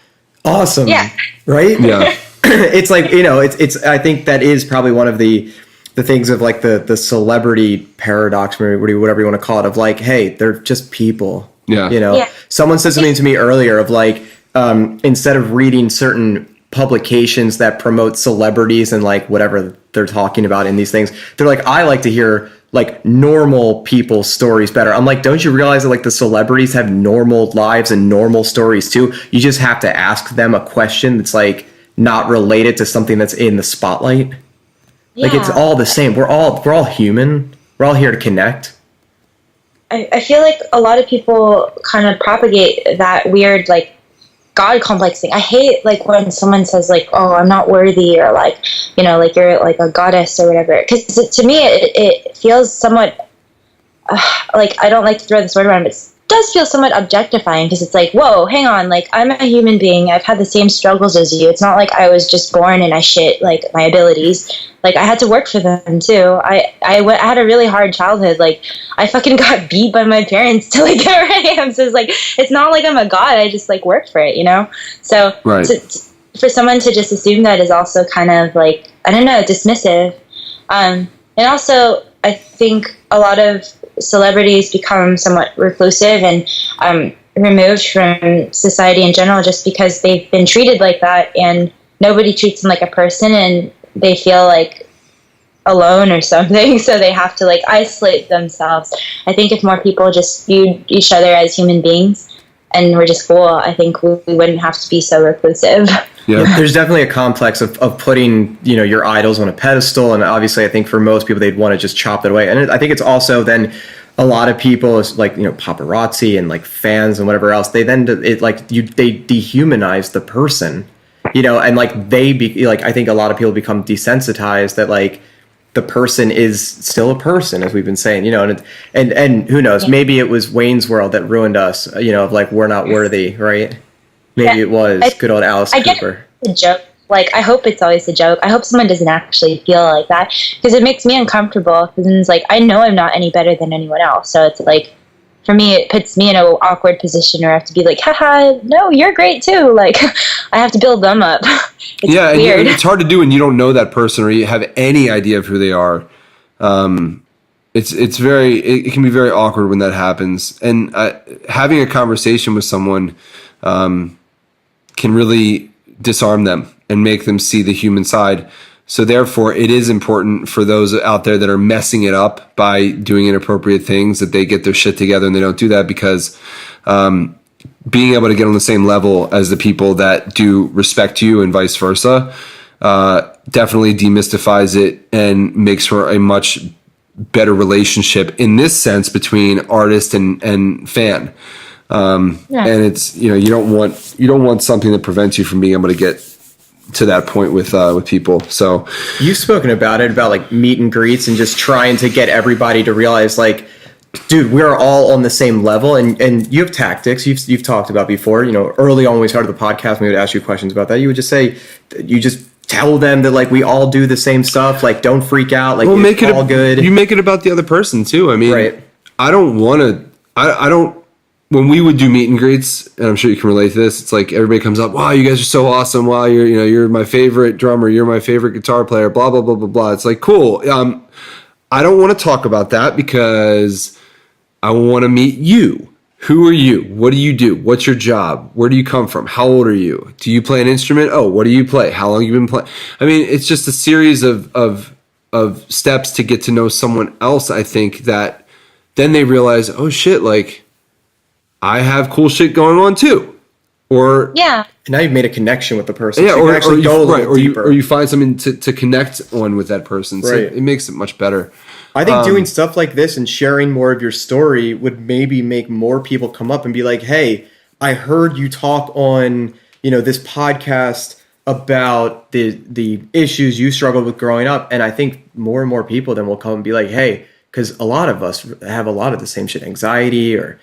Awesome. Yeah. Right? Yeah. It's like, you know, it's I think that is probably one of the things of, like, the celebrity paradox, or whatever you want to call it, of, like, hey, they're just people. Yeah. You know, someone said something to me earlier of, like, instead of reading certain publications that promote celebrities and, like, whatever they're talking about in these things, they're like, I like to hear, like, normal people's stories better. I'm like, don't you realize that, like, the celebrities have normal lives and normal stories too? You just have to ask them a question that's, like, not related to something that's in the spotlight. Like, it's all the same. We're all human. We're all here to connect. I feel like a lot of people kind of propagate that weird, like, God complex thing. I hate like when someone says like, oh, I'm not worthy, or like, you know, like you're like a goddess or whatever. Because to me, it feels somewhat like, I don't like to throw this word around, but it does feel somewhat objectifying, because it's like, whoa, hang on, like I'm a human being. I've had the same struggles as you. It's not like I was just born and I shit like my abilities. Like I had to work for them too. I had a really hard childhood. Like I fucking got beat by my parents to like get where I am. So it's like, it's not like I'm a god. I just like worked for it, you know? So right. For someone to just assume that is also kind of like, I don't know, dismissive. And also I think a lot of celebrities become somewhat reclusive and removed from society in general, just because they've been treated like that and nobody treats them like a person, and they feel like alone or something, so they have to like isolate themselves. I think if more people just viewed each other as human beings and we're just cool, I think we wouldn't have to be so reclusive. Yeah. There's definitely a complex of putting, you know, your idols on a pedestal, and obviously I think for most people they'd want to just chop that away. And I think it's also then a lot of people, like, you know, paparazzi and like fans and whatever else, they then they dehumanize the person, you know, and like I think a lot of people become desensitized that like the person is still a person, as we've been saying, you know, and who knows, maybe it was Wayne's World that ruined us, you know, of like, we're not worthy, right? Maybe it was good old Alice Cooper. I get the joke. Like, I hope it's always a joke. I hope someone doesn't actually feel like that, because it makes me uncomfortable. Because it's like, I know I'm not any better than anyone else. So it's like, for me, it puts me in an awkward position where I have to be like, haha, no, you're great too. Like, I have to build them up. It's weird. And it's hard to do when you don't know that person or you have any idea of who they are. It can be very awkward when that happens. And having a conversation with someone can really disarm them and make them see the human side. So therefore, it is important for those out there that are messing it up by doing inappropriate things that they get their shit together and they don't do that, because being able to get on the same level as the people that do respect you and vice versa definitely demystifies it and makes for a much better relationship in this sense between artist and fan. And it's, you know, you don't want something that prevents you from being able to get to that point with people. So you've spoken about like meet and greets and just trying to get everybody to realize like, dude, we're all on the same level, and you have tactics you've talked about before. You know, early on when we started the podcast, we would ask you questions about that. You would just say, you just tell them that like we all do the same stuff. Like, don't freak out. Like, it's all good. You make it about the other person too. I mean, right. I don't. When we would do meet and greets, and I'm sure you can relate to this, it's like everybody comes up, wow, you guys are so awesome. Wow, you're my favorite drummer. You're my favorite guitar player. Blah blah blah blah blah. It's like, cool. I don't want to talk about that because I want to meet you. Who are you? What do you do? What's your job? Where do you come from? How old are you? Do you play an instrument? Oh, what do you play? How long have you been playing? I mean, it's just a series of steps to get to know someone else. I think that then they realize, oh shit, like I have cool shit going on too. Or and now you've made a connection with the person. Yeah, so you actually go a little deeper. Or you find something to connect on with that person. So it makes it much better. I think doing stuff like this and sharing more of your story would maybe make more people come up and be like, hey, I heard you talk on, you know, this podcast about the issues you struggled with growing up. And I think more and more people then will come and be like, hey, because a lot of us have a lot of the same shit, anxiety or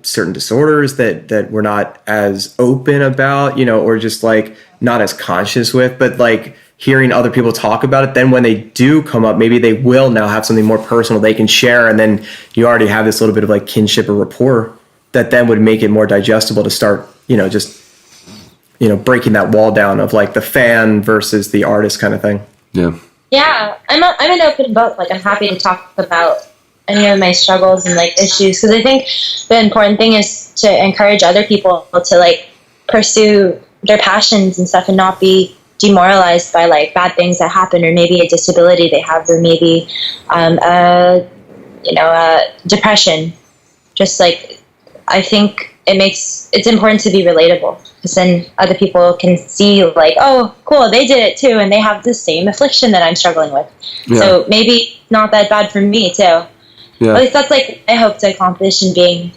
certain disorders that we're not as open about, you know, or just like not as conscious with, but like hearing other people talk about it, then when they do come up, maybe they will now have something more personal they can share. And then you already have this little bit of like kinship or rapport that then would make it more digestible to start, you know, just, you know, breaking that wall down of like the fan versus the artist kind of thing. Yeah. Yeah. I'm an open book. Like, I'm happy to talk about any of my struggles and like issues, because I think the important thing is to encourage other people to like pursue their passions and stuff and not be demoralized by like bad things that happen, or maybe a disability they have, or maybe depression. Just like, I think it's important to be relatable, because then other people can see like, oh cool, they did it too and they have the same affliction that I'm struggling with. So maybe not that bad for me too. At least that's like I hope to accomplish in being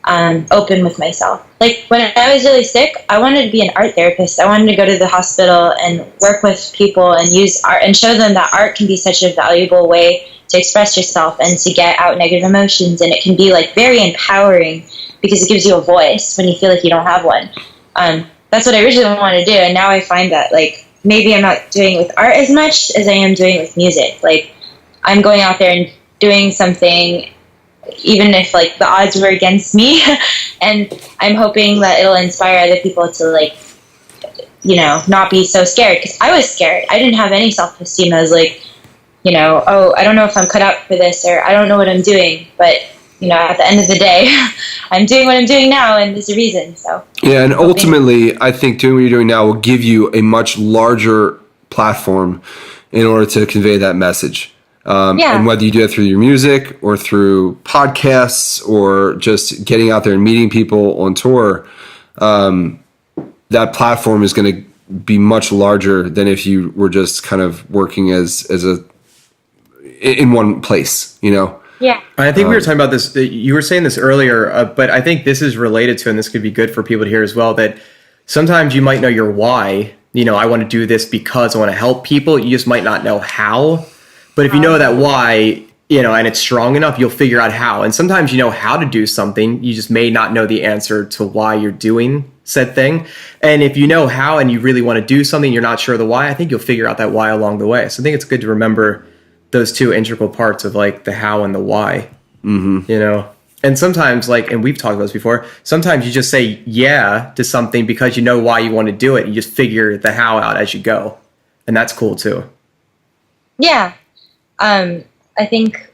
open with myself. Like when I was really sick, I wanted to be an art therapist. I wanted to go to the hospital and work with people and use art and show them that art can be such a valuable way to express yourself and to get out negative emotions. And it can be like very empowering because it gives you a voice when you feel like you don't have one. That's what I originally wanted to do. And now I find that like maybe I'm not doing it with art as much as I am doing it with music. Like I'm going out there and doing something even if like the odds were against me, and I'm hoping that it'll inspire other people to like, you know, not be so scared, because I was scared. I didn't have any self-esteem. I was like, you know, oh, I don't know if I'm cut out for this, or I don't know what I'm doing, but you know, at the end of the day, I'm doing what I'm doing now, and there's a reason. So yeah, and ultimately, I think doing what you're doing now will give you a much larger platform in order to convey that message. And whether you do it through your music or through podcasts or just getting out there and meeting people on tour, that platform is going to be much larger than if you were just kind of working as in one place, you know? Yeah. I think we were talking about this, you were saying this earlier, but I think this is related to, and this could be good for people to hear as well, that sometimes you might know your why. You know, I want to do this because I want to help people. You just might not know how. But if you know that why, you know, and it's strong enough, you'll figure out how. And sometimes you know how to do something, you just may not know the answer to why you're doing said thing. And if you know how and you really want to do something, you're not sure of the why, I think you'll figure out that why along the way. So I think it's good to remember those two integral parts of like the how and the why, you know. And sometimes, like, and we've talked about this before, sometimes you just say yeah to something because you know why you want to do it. You just figure the how out as you go. And that's cool too. Yeah. I think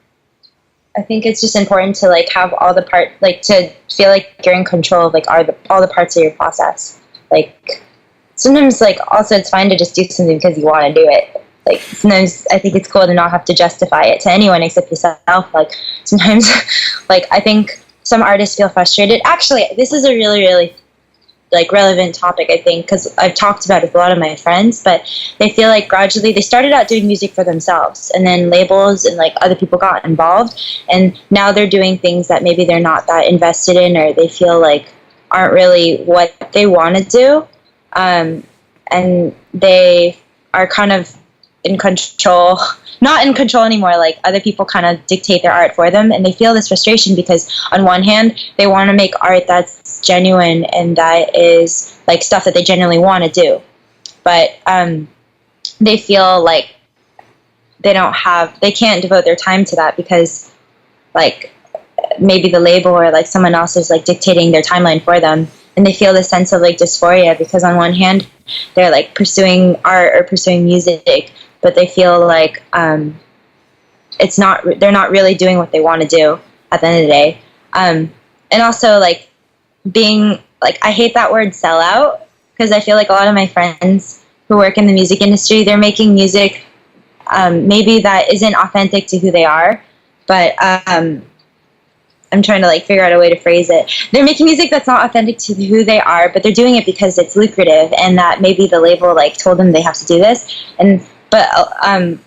it's just important to like have all the part, like to feel like you're in control of like all the parts of your process. Like sometimes like also it's fine to just do something because you want to do it. Like sometimes I think it's cool to not have to justify it to anyone except yourself. Like sometimes like I think some artists feel frustrated. Actually, this is a really, really like relevant topic, I think, because I've talked about it with a lot of my friends, but they feel like gradually they started out doing music for themselves, and then labels and like other people got involved, and now they're doing things that maybe they're not that invested in, or they feel like aren't really what they want to do, and they are kind of in control, not in control anymore, like other people kind of dictate their art for them, and they feel this frustration because on one hand they want to make art that's genuine and that is like stuff that they genuinely want to do, but they feel like they can't devote their time to that because like maybe the label or like someone else is like dictating their timeline for them, and they feel this sense of like dysphoria because on one hand they're like pursuing art or pursuing music, but they feel like they're not really doing what they want to do at the end of the day. And also like being like, I hate that word sellout, because I feel like a lot of my friends who work in the music industry, they're making music maybe that isn't authentic to who they are, but I'm trying to like figure out a way to phrase it. They're making music that's not authentic to who they are, but they're doing it because it's lucrative, and that maybe the label like told them they have to do this, but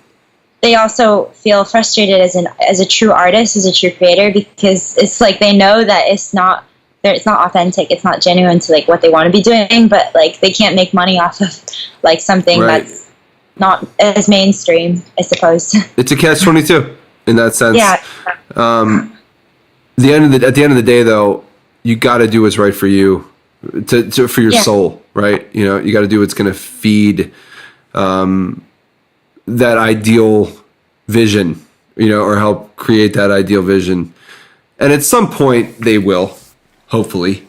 they also feel frustrated as a true artist, as a true creator, because it's like they know that it's not authentic, it's not genuine to like what they want to be doing, but like they can't make money off of like something that's not as mainstream, I suppose. It's a catch-22 in that sense. Yeah. At the end of the day, though, you got to do what's right for you, for your soul, right? You know, you got to do what's going to feed that ideal vision, you know, or help create that ideal vision. And at some point, they will. Hopefully.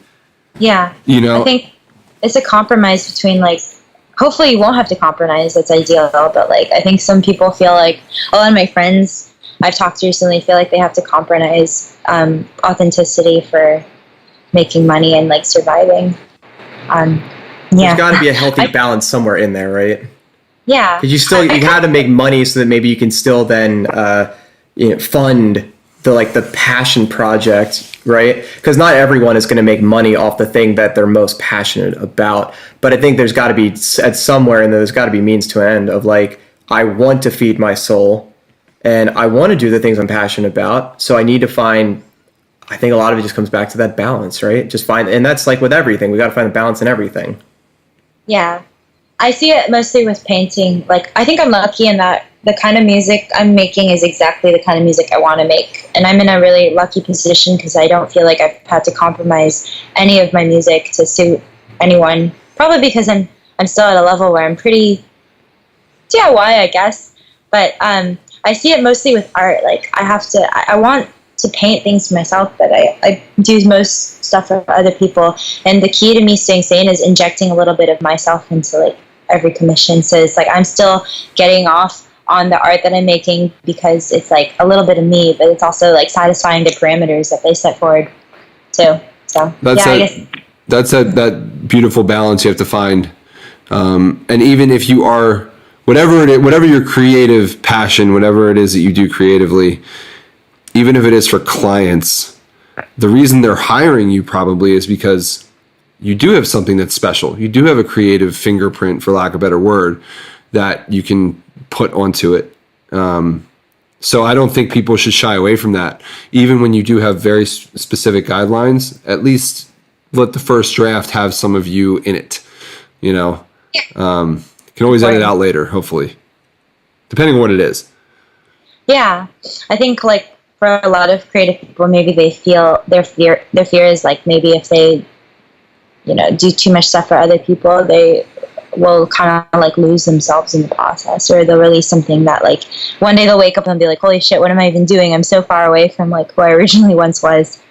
Yeah. You know, I think it's a compromise between like, hopefully you won't have to compromise. That's ideal. But like, I think some people feel like, a lot of my friends I've talked to recently feel like they have to compromise authenticity for making money and like surviving. There's got to be a healthy balance somewhere in there, right? Yeah. Because you got to make money so that maybe you can still then fund the passion project, right? Because not everyone is going to make money off the thing that they're most passionate about. But I think there's got to be at somewhere, and there's got to be means to an end of like, I want to feed my soul and I want to do the things I'm passionate about. So I need to find I think a lot of it just comes back to that balance, right? Just find, and that's like with everything, we got to find the balance in everything. Yeah. I see it mostly with painting. Like, I think I'm lucky in that the kind of music I'm making is exactly the kind of music I want to make. And I'm in a really lucky position because I don't feel like I've had to compromise any of my music to suit anyone. Probably because I'm still at a level where I'm pretty DIY, I guess. But I see it mostly with art. Like, I want to paint things for myself, but I do most stuff for other people. And the key to me staying sane is injecting a little bit of myself into like every commission. So it's like I'm still getting off on the art that I'm making because it's like a little bit of me, but it's also like satisfying the parameters that they set forward too. So I guess that's that beautiful balance you have to find. And even if you are whatever your creative passion, whatever it is that you do creatively, even if it is for clients, the reason they're hiring you probably is because you do have something that's special. You do have a creative fingerprint, for lack of a better word, that you can put onto it. So I don't think people should shy away from that. Even when you do have very specific guidelines, at least let the first draft have some of you in it. You know, can always edit out later, hopefully, depending on what it is. Yeah, I think like for a lot of creative people, maybe they feel their fear is like maybe if they, do too much stuff for other people, they will kind of like lose themselves in the process, or they'll release something that like one day they'll wake up and be like, holy shit, what am I even doing? I'm so far away from like who I originally once was.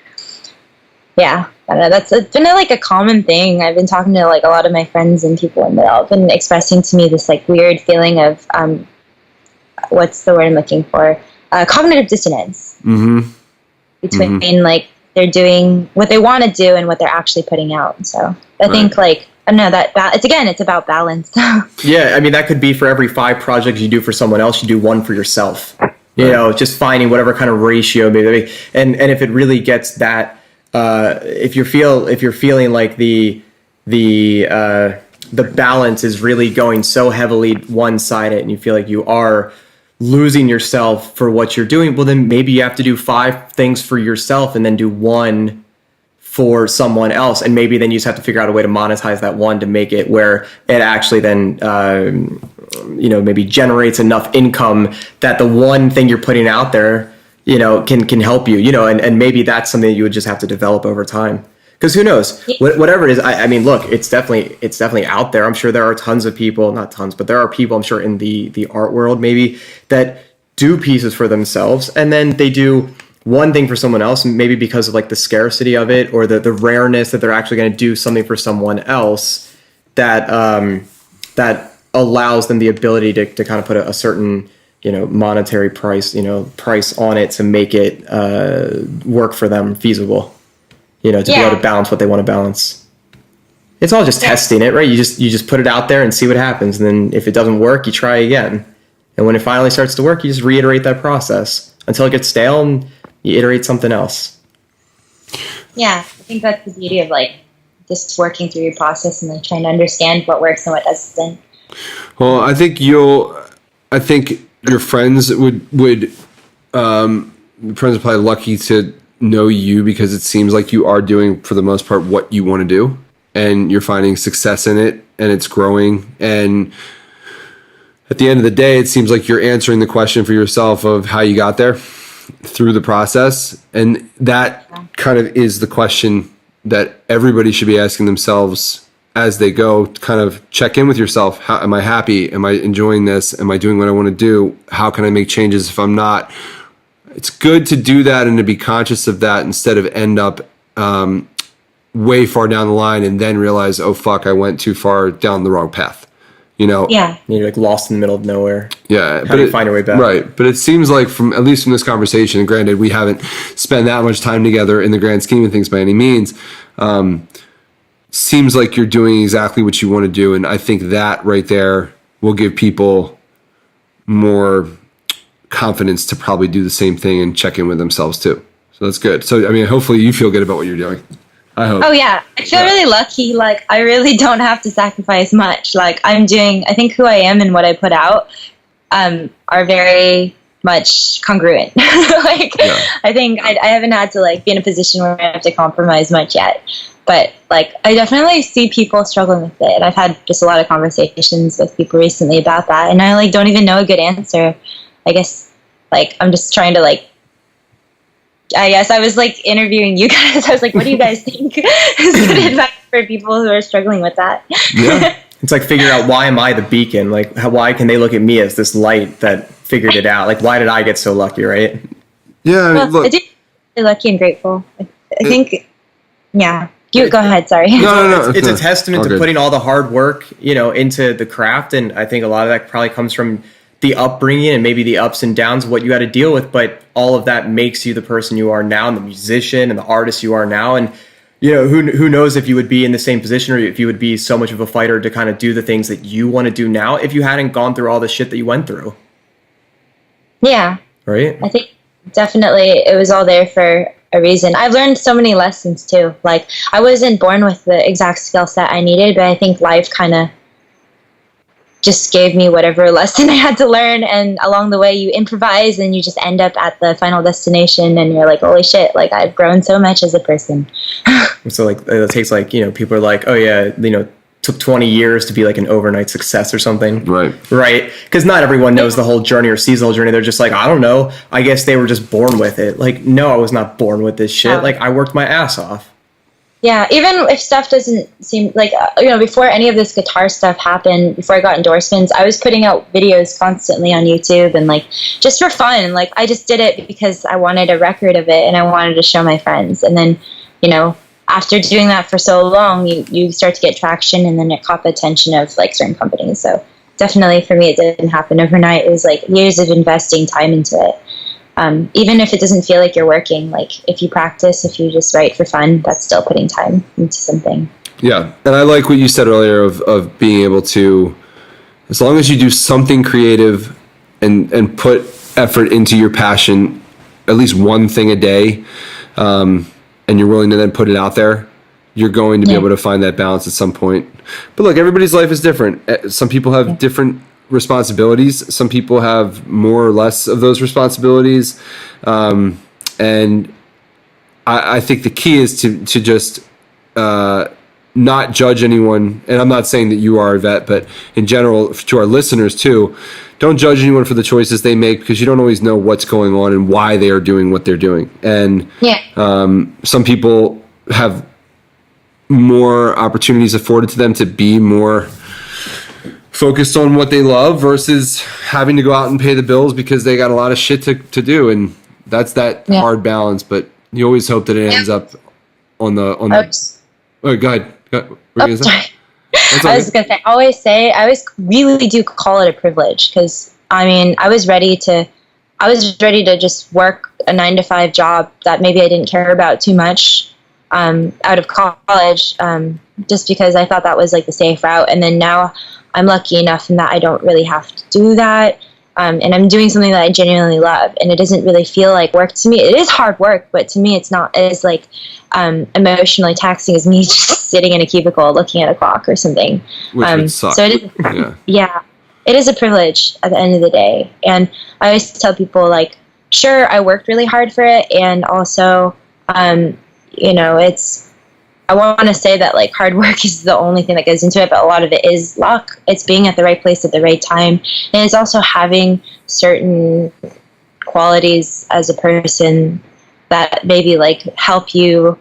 Yeah, I don't know. It's been like a common thing. I've been talking to like a lot of my friends and people, and they've all been expressing to me this like weird feeling of what's the word I'm looking for? Cognitive dissonance between like they're doing what they want to do and what they're actually putting out. So I think like I don't know that it's about balance. Yeah, I mean that could be for every 5 projects you do for someone else, you do 1 for yourself. You know, just finding whatever kind of ratio maybe, and if it really gets that. If you're feeling like the balance is really going so heavily one-sided and you feel like you are losing yourself for what you're doing, well then maybe you have to do 5 things for yourself and then do 1 for someone else, and maybe then you just have to figure out a way to monetize that 1 to make it where it actually then maybe generates enough income that the 1 thing you're putting out there can help you, and maybe that's something that you would just have to develop over time. Because who knows, whatever it is. I mean, look, it's definitely out there. I'm sure there are tons of people, not tons, but there are people I'm sure in the art world maybe that do pieces for themselves and then they do 1 thing for someone else, maybe because of like the scarcity of it or the rareness that they're actually going to do something for someone else that that allows them the ability to kind of put a certain monetary price on it to make it work for them, feasible, to be able to balance what they want to balance. It's all just testing it, right? You just put it out there and see what happens. And then if it doesn't work, you try again. And when it finally starts to work, you just reiterate that process until it gets stale and you iterate something else. Yeah, I think that's the beauty of like just working through your process and like trying to understand what works and what doesn't. Well, I think your friends would friends are probably lucky to know you because it seems like you are doing for the most part what you want to do and you're finding success in it and it's growing, and at the end of the day it seems like you're answering the question for yourself of how you got there through the process, and that kind of is the question that everybody should be asking themselves as they go. Kind of check in with yourself. How am I happy? Am I enjoying this? Am I doing what I want to do? How can I make changes if I'm not? It's good to do that and to be conscious of that instead of end up way far down the line and then realize, oh fuck, I went too far down the wrong path. Yeah. You're like lost in the middle of nowhere. Yeah. How do you find your way back? Right. But it seems like at least from this conversation, and granted, we haven't spent that much time together in the grand scheme of things by any means. Seems like you're doing exactly what you want to do. And I think that right there will give people more confidence to probably do the same thing and check in with themselves too. So that's good. So, I mean, hopefully you feel good about what you're doing. I hope. Oh yeah. I feel really lucky. Like I really don't have to sacrifice much. Like I think who I am and what I put out, are very much congruent. Like, I think I haven't had to like be in a position where I have to compromise much yet. But like, I definitely see people struggling with it. And I've had just a lot of conversations with people recently about that. And I like don't even know a good answer. I guess like I'm just trying to like, I guess I was like interviewing you guys. I was like, what do you guys think is good advice for people who are struggling with that? Yeah. It's like figure out, why am I the beacon? Like, why can they look at me as this light that figured it out? Like, why did I get so lucky, right? Yeah, I mean, look, I did feel lucky and grateful. I think, yeah. You go ahead. Sorry. No. It's a testament to putting all the hard work, into the craft, and I think a lot of that probably comes from the upbringing and maybe the ups and downs of what you got to deal with. But all of that makes you the person you are now, and the musician and the artist you are now, and who knows if you would be in the same position, or if you would be so much of a fighter to kind of do the things that you want to do now if you hadn't gone through all the shit that you went through. Yeah. Right? I think definitely it was all there for a reason. I've learned so many lessons too. Like, I wasn't born with the exact skill set I needed, but I think life kind of just gave me whatever lesson I had to learn, and along the way you improvise and you just end up at the final destination and you're like, holy shit, like I've grown so much as a person. So like it takes like, people are like, oh yeah, took 20 years to be like an overnight success or something. Right. Because not everyone knows the whole journey or sees the whole journey. They're just like, I don't know, I guess they were just born with it. Like, no, I was not born with this shit. Yeah. Like, I worked my ass off. Yeah, even if stuff doesn't seem like, before any of this guitar stuff happened, before I got endorsements, I was putting out videos constantly on YouTube and like just for fun. Like, I just did it because I wanted a record of it and I wanted to show my friends. And then, after doing that for so long, you start to get traction, and then it caught the attention of like certain companies. So definitely for me, it didn't happen overnight. It was like years of investing time into it. Even if it doesn't feel like you're working, like if you practice, if you just write for fun, that's still putting time into something. Yeah. And I like what you said earlier of being able to, as long as you do something creative and put effort into your passion, at least one thing a day, and you're willing to then put it out there, you're going to be able to find that balance at some point. But look, everybody's life is different. Some people have different responsibilities. Some people have more or less of those responsibilities. And I think the key is to just not judge anyone. And I'm not saying that you are, Yvette, but in general, to our listeners too, don't judge anyone for the choices they make, because you don't always know what's going on and why they are doing what they're doing. And some people have more opportunities afforded to them to be more focused on what they love versus having to go out and pay the bills because they got a lot of shit to do. And that's that hard balance, but you always hope that it ends up on the oh, go ahead. Sorry. I was going to say, I always really do call it a privilege, because I was ready to just work a 9-to-5 job that maybe I didn't care about too much out of college, just because I thought that was like the safe route. And then now I'm lucky enough in that I don't really have to do that. And I'm doing something that I genuinely love, and it doesn't really feel like work to me. It is hard work, but to me it's not as like emotionally taxing as me just sitting in a cubicle looking at a clock or something. Which would suck. So it is, it is a privilege at the end of the day. And I always tell people, like, sure, I worked really hard for it, and also I want to say that like hard work is the only thing that goes into it, but a lot of it is luck. It's being at the right place at the right time, and it's also having certain qualities as a person that maybe like help you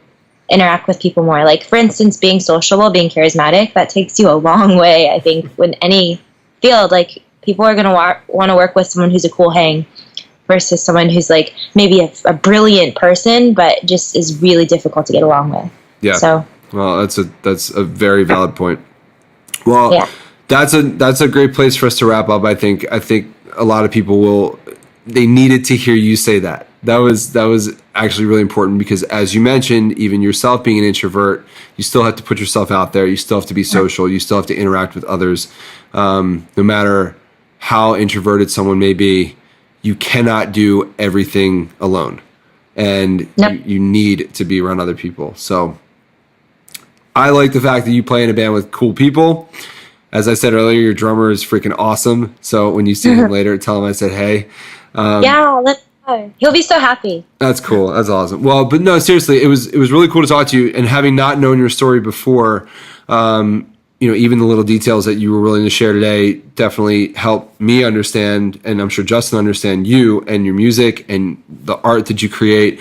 interact with people more. Like, for instance, being sociable, being charismatic, that takes you a long way. I think in any field, like, people are going to want to work with someone who's a cool hang versus someone who's like maybe a brilliant person but just is really difficult to get along with. Yeah. So, well, that's a very valid point. Well, that's a great place for us to wrap up. I think a lot of people they needed to hear you say that. That was actually really important, because as you mentioned, even yourself being an introvert, you still have to put yourself out there. You still have to be social. You still have to interact with others. No matter how introverted someone may be, you cannot do everything alone, and you need to be around other people. So I like the fact that you play in a band with cool people. As I said earlier, your drummer is freaking awesome. So when you see him later, tell him I said hey. Yeah, let's go. He'll be so happy. That's cool. That's awesome. Well, but no, seriously, it was really cool to talk to you. And having not known your story before, even the little details that you were willing to share today definitely helped me understand, and I'm sure Justin understand you and your music and the art that you create.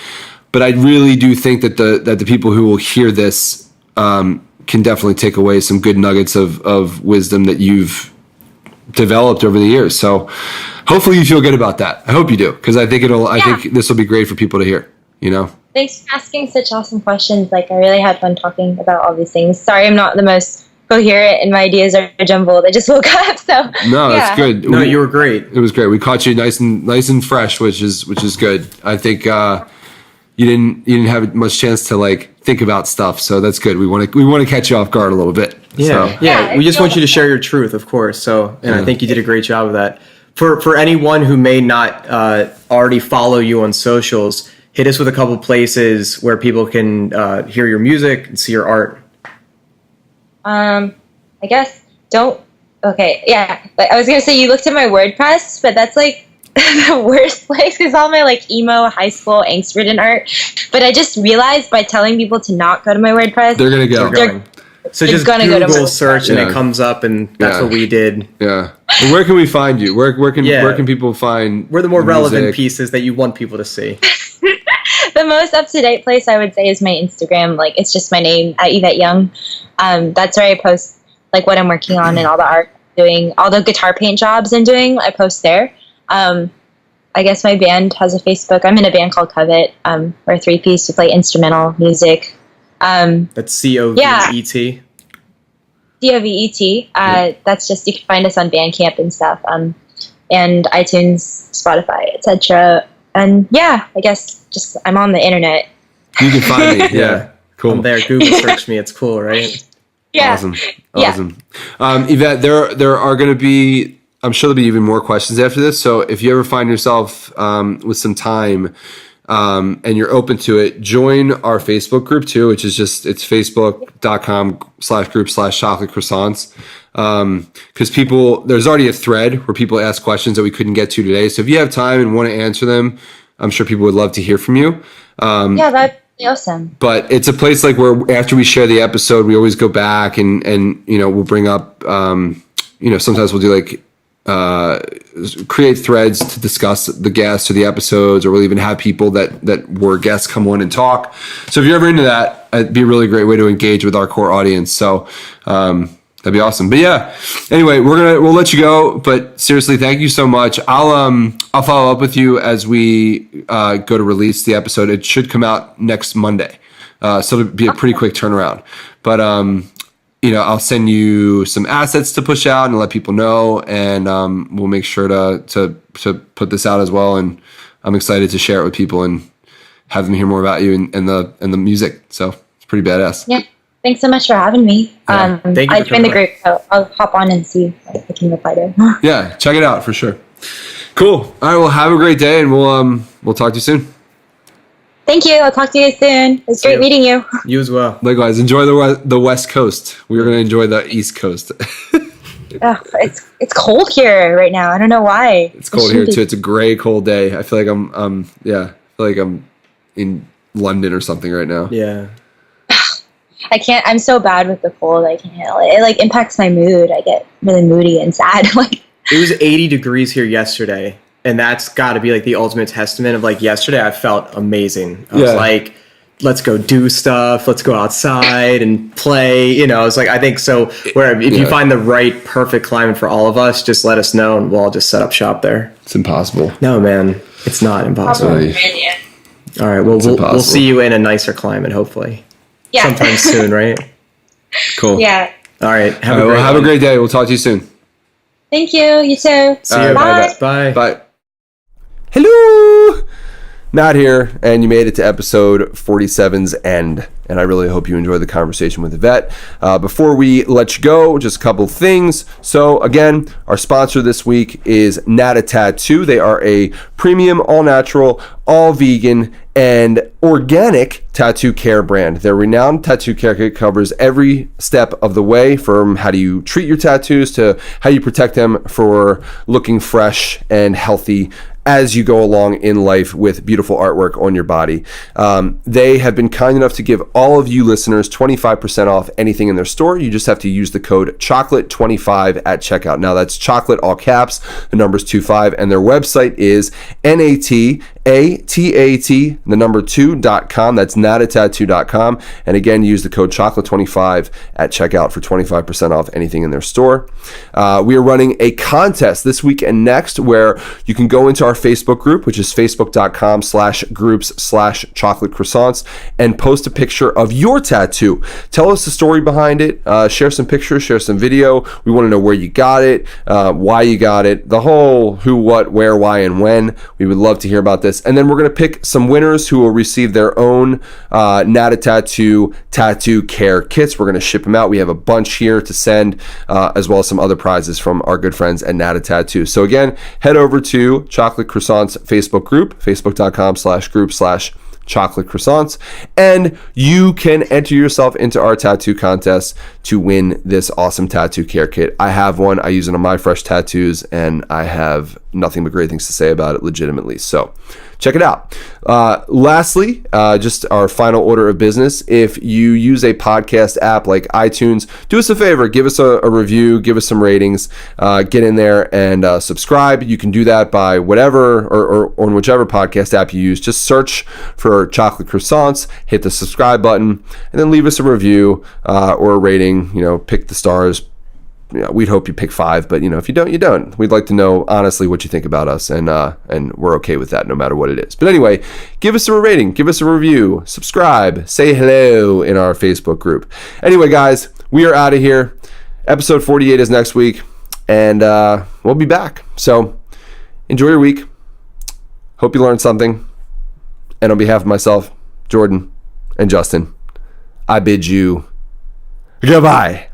But I really do think that the people who will hear this can definitely take away some good nuggets of wisdom that you've developed over the years. So hopefully you feel good about that. I hope you do, because I think I think this will be great for people to hear. Thanks for asking such awesome questions. Like, I really had fun talking about all these things. Sorry, I'm not the most coherent and my ideas are jumbled. I just woke up, so no, it's good. No, you were great. It was great. We caught you nice and fresh, which is good. I think you didn't have much chance to like think about stuff, so that's good. We want to catch you off guard a little bit. Yeah, so. yeah. We just want you to share your truth, of course. So, and I think you did a great job of that. For anyone who may not already follow you on socials, hit us with a couple places where people can hear your music and see your art. I guess okay, yeah. But I was gonna say you looked at my WordPress, but that's like the worst place because all my like emo high school angst-ridden art. But I just realized by telling people to not go to my WordPress, they're gonna go. So just Google search and it comes up, and that's what we did. Yeah. And where can we find you? Where can people find? We're the more relevant pieces that you want people to see. The most up-to-date place I would say is my Instagram. Like, it's just my name at Yvette Young. That's where I post like what I'm working on and all the art I'm doing, all the guitar paint jobs I'm doing. I post there. I guess my band has a Facebook. I'm in a band called Covet. We're a 3-piece. We play instrumental music. That's Covet. Covet. That's just, you can find us on Bandcamp and stuff, and iTunes, Spotify, etc. And yeah, I guess just I'm on the internet. You can find me. Yeah, cool. I'm there. Google search me. It's cool, right? Yeah. Awesome. Yvette, there are going to be, I'm sure there'll be even more questions after this. So if you ever find yourself with some time and you're open to it, join our Facebook group too, which is it's facebook.com/group/chocolate croissants. Because there's already a thread where people ask questions that we couldn't get to today. So if you have time and want to answer them, I'm sure people would love to hear from you. Yeah, that'd be awesome. But it's a place like where after we share the episode, we always go back and we'll bring up, sometimes we'll do like, create threads to discuss the guests or the episodes, or we'll even have people that were guests come on and talk. So if you're ever into that, it'd be a really great way to engage with our core audience. So, that'd be awesome. But yeah, anyway, we'll let you go, but seriously, thank you so much. I'll follow up with you as we, go to release the episode. It should come out next Monday. So it'll be a pretty quick turnaround, but, I'll send you some assets to push out and let people know, and we'll make sure to put this out as well. And I'm excited to share it with people and have them hear more about you and the music. So it's pretty badass. Yeah, thanks so much for having me. Thank you. I joined the group, so I'll hop on and see if I can reply to. Yeah, check it out for sure. Cool. All right. Well, have a great day, and we'll talk to you soon. Thank you. I'll talk to you soon. It was great meeting you. You as well. Likewise. Enjoy the West Coast. We're going to enjoy the East Coast. It's cold here right now. I don't know why. It's cold here too. It's a gray, cold day. I feel like I'm in London or something right now. Yeah. I can't. I'm so bad with the cold. I can't handle it. It like impacts my mood. I get really moody and sad. It was 80 degrees here yesterday. And that's got to be like the ultimate testament of like yesterday I felt amazing. I was like, let's go do stuff. Let's go outside and play. I was like, I think so. If you find the right, perfect climate for all of us, just let us know and we'll all just set up shop there. It's impossible. No, man, it's not impossible. All right. Well, we'll see you in a nicer climate, hopefully. Yeah. Sometime soon, right? Cool. Yeah. All right. Have a great day. We'll talk to you soon. Thank you. You too. See you. Bye. Bye. Hello, Matt here, and you made it to episode 47's end, and I really hope you enjoyed the conversation with Yvette. Before we let you go, just a couple of things. So again, our sponsor this week is Nata Tattoo. They are a premium, all-natural, all-vegan, and organic tattoo care brand. Their renowned tattoo care kit covers every step of the way, from how do you treat your tattoos to how you protect them for looking fresh and healthy as you go along in life with beautiful artwork on your body. They have been kind enough to give all of you listeners 25% off anything in their store. You just have to use the code chocolate25 at checkout. Now that's chocolate, all caps, the number's 25, and their website is NATATAT2.com. That's natatattoo.com. And again, use the code chocolate25 at checkout for 25% off anything in their store. We are running a contest this week and next where you can go into our Facebook group, which is facebook.com/groups/chocolate croissants, and post a picture of your tattoo. Tell us the story behind it. Share some pictures, share some video. We want to know where you got it, why you got it, the whole who, what, where, why, and when. We would love to hear about this. And then we're going to pick some winners who will receive their own Nata Tattoo tattoo care kits. We're going to ship them out. We have a bunch here to send, as well as some other prizes from our good friends at Nata Tattoo. So again, head over to Chocolate Croissants Facebook group, facebook.com/group/chocolate croissants, and you can enter yourself into our tattoo contest to win this awesome tattoo care kit. I have one. I use it on my fresh tattoos, and I have nothing but great things to say about it legitimately. So check it out. Lastly, just our final order of business. If you use a podcast app like iTunes, do us a favor, give us a review, give us some ratings, get in there and subscribe. You can do that by whatever or on whichever podcast app you use. Just search for Chocolate Croissants, hit the subscribe button, and then leave us a review or a rating. Pick the stars. We'd hope you pick 5, but if you don't, you don't. We'd like to know honestly what you think about us, and we're okay with that no matter what it is. But anyway, give us a rating, give us a review, subscribe, say hello in our Facebook group. Anyway, guys, we are out of here. Episode 48 is next week, and we'll be back. So enjoy your week. Hope you learned something. And on behalf of myself, Jordan, and Justin, I bid you goodbye.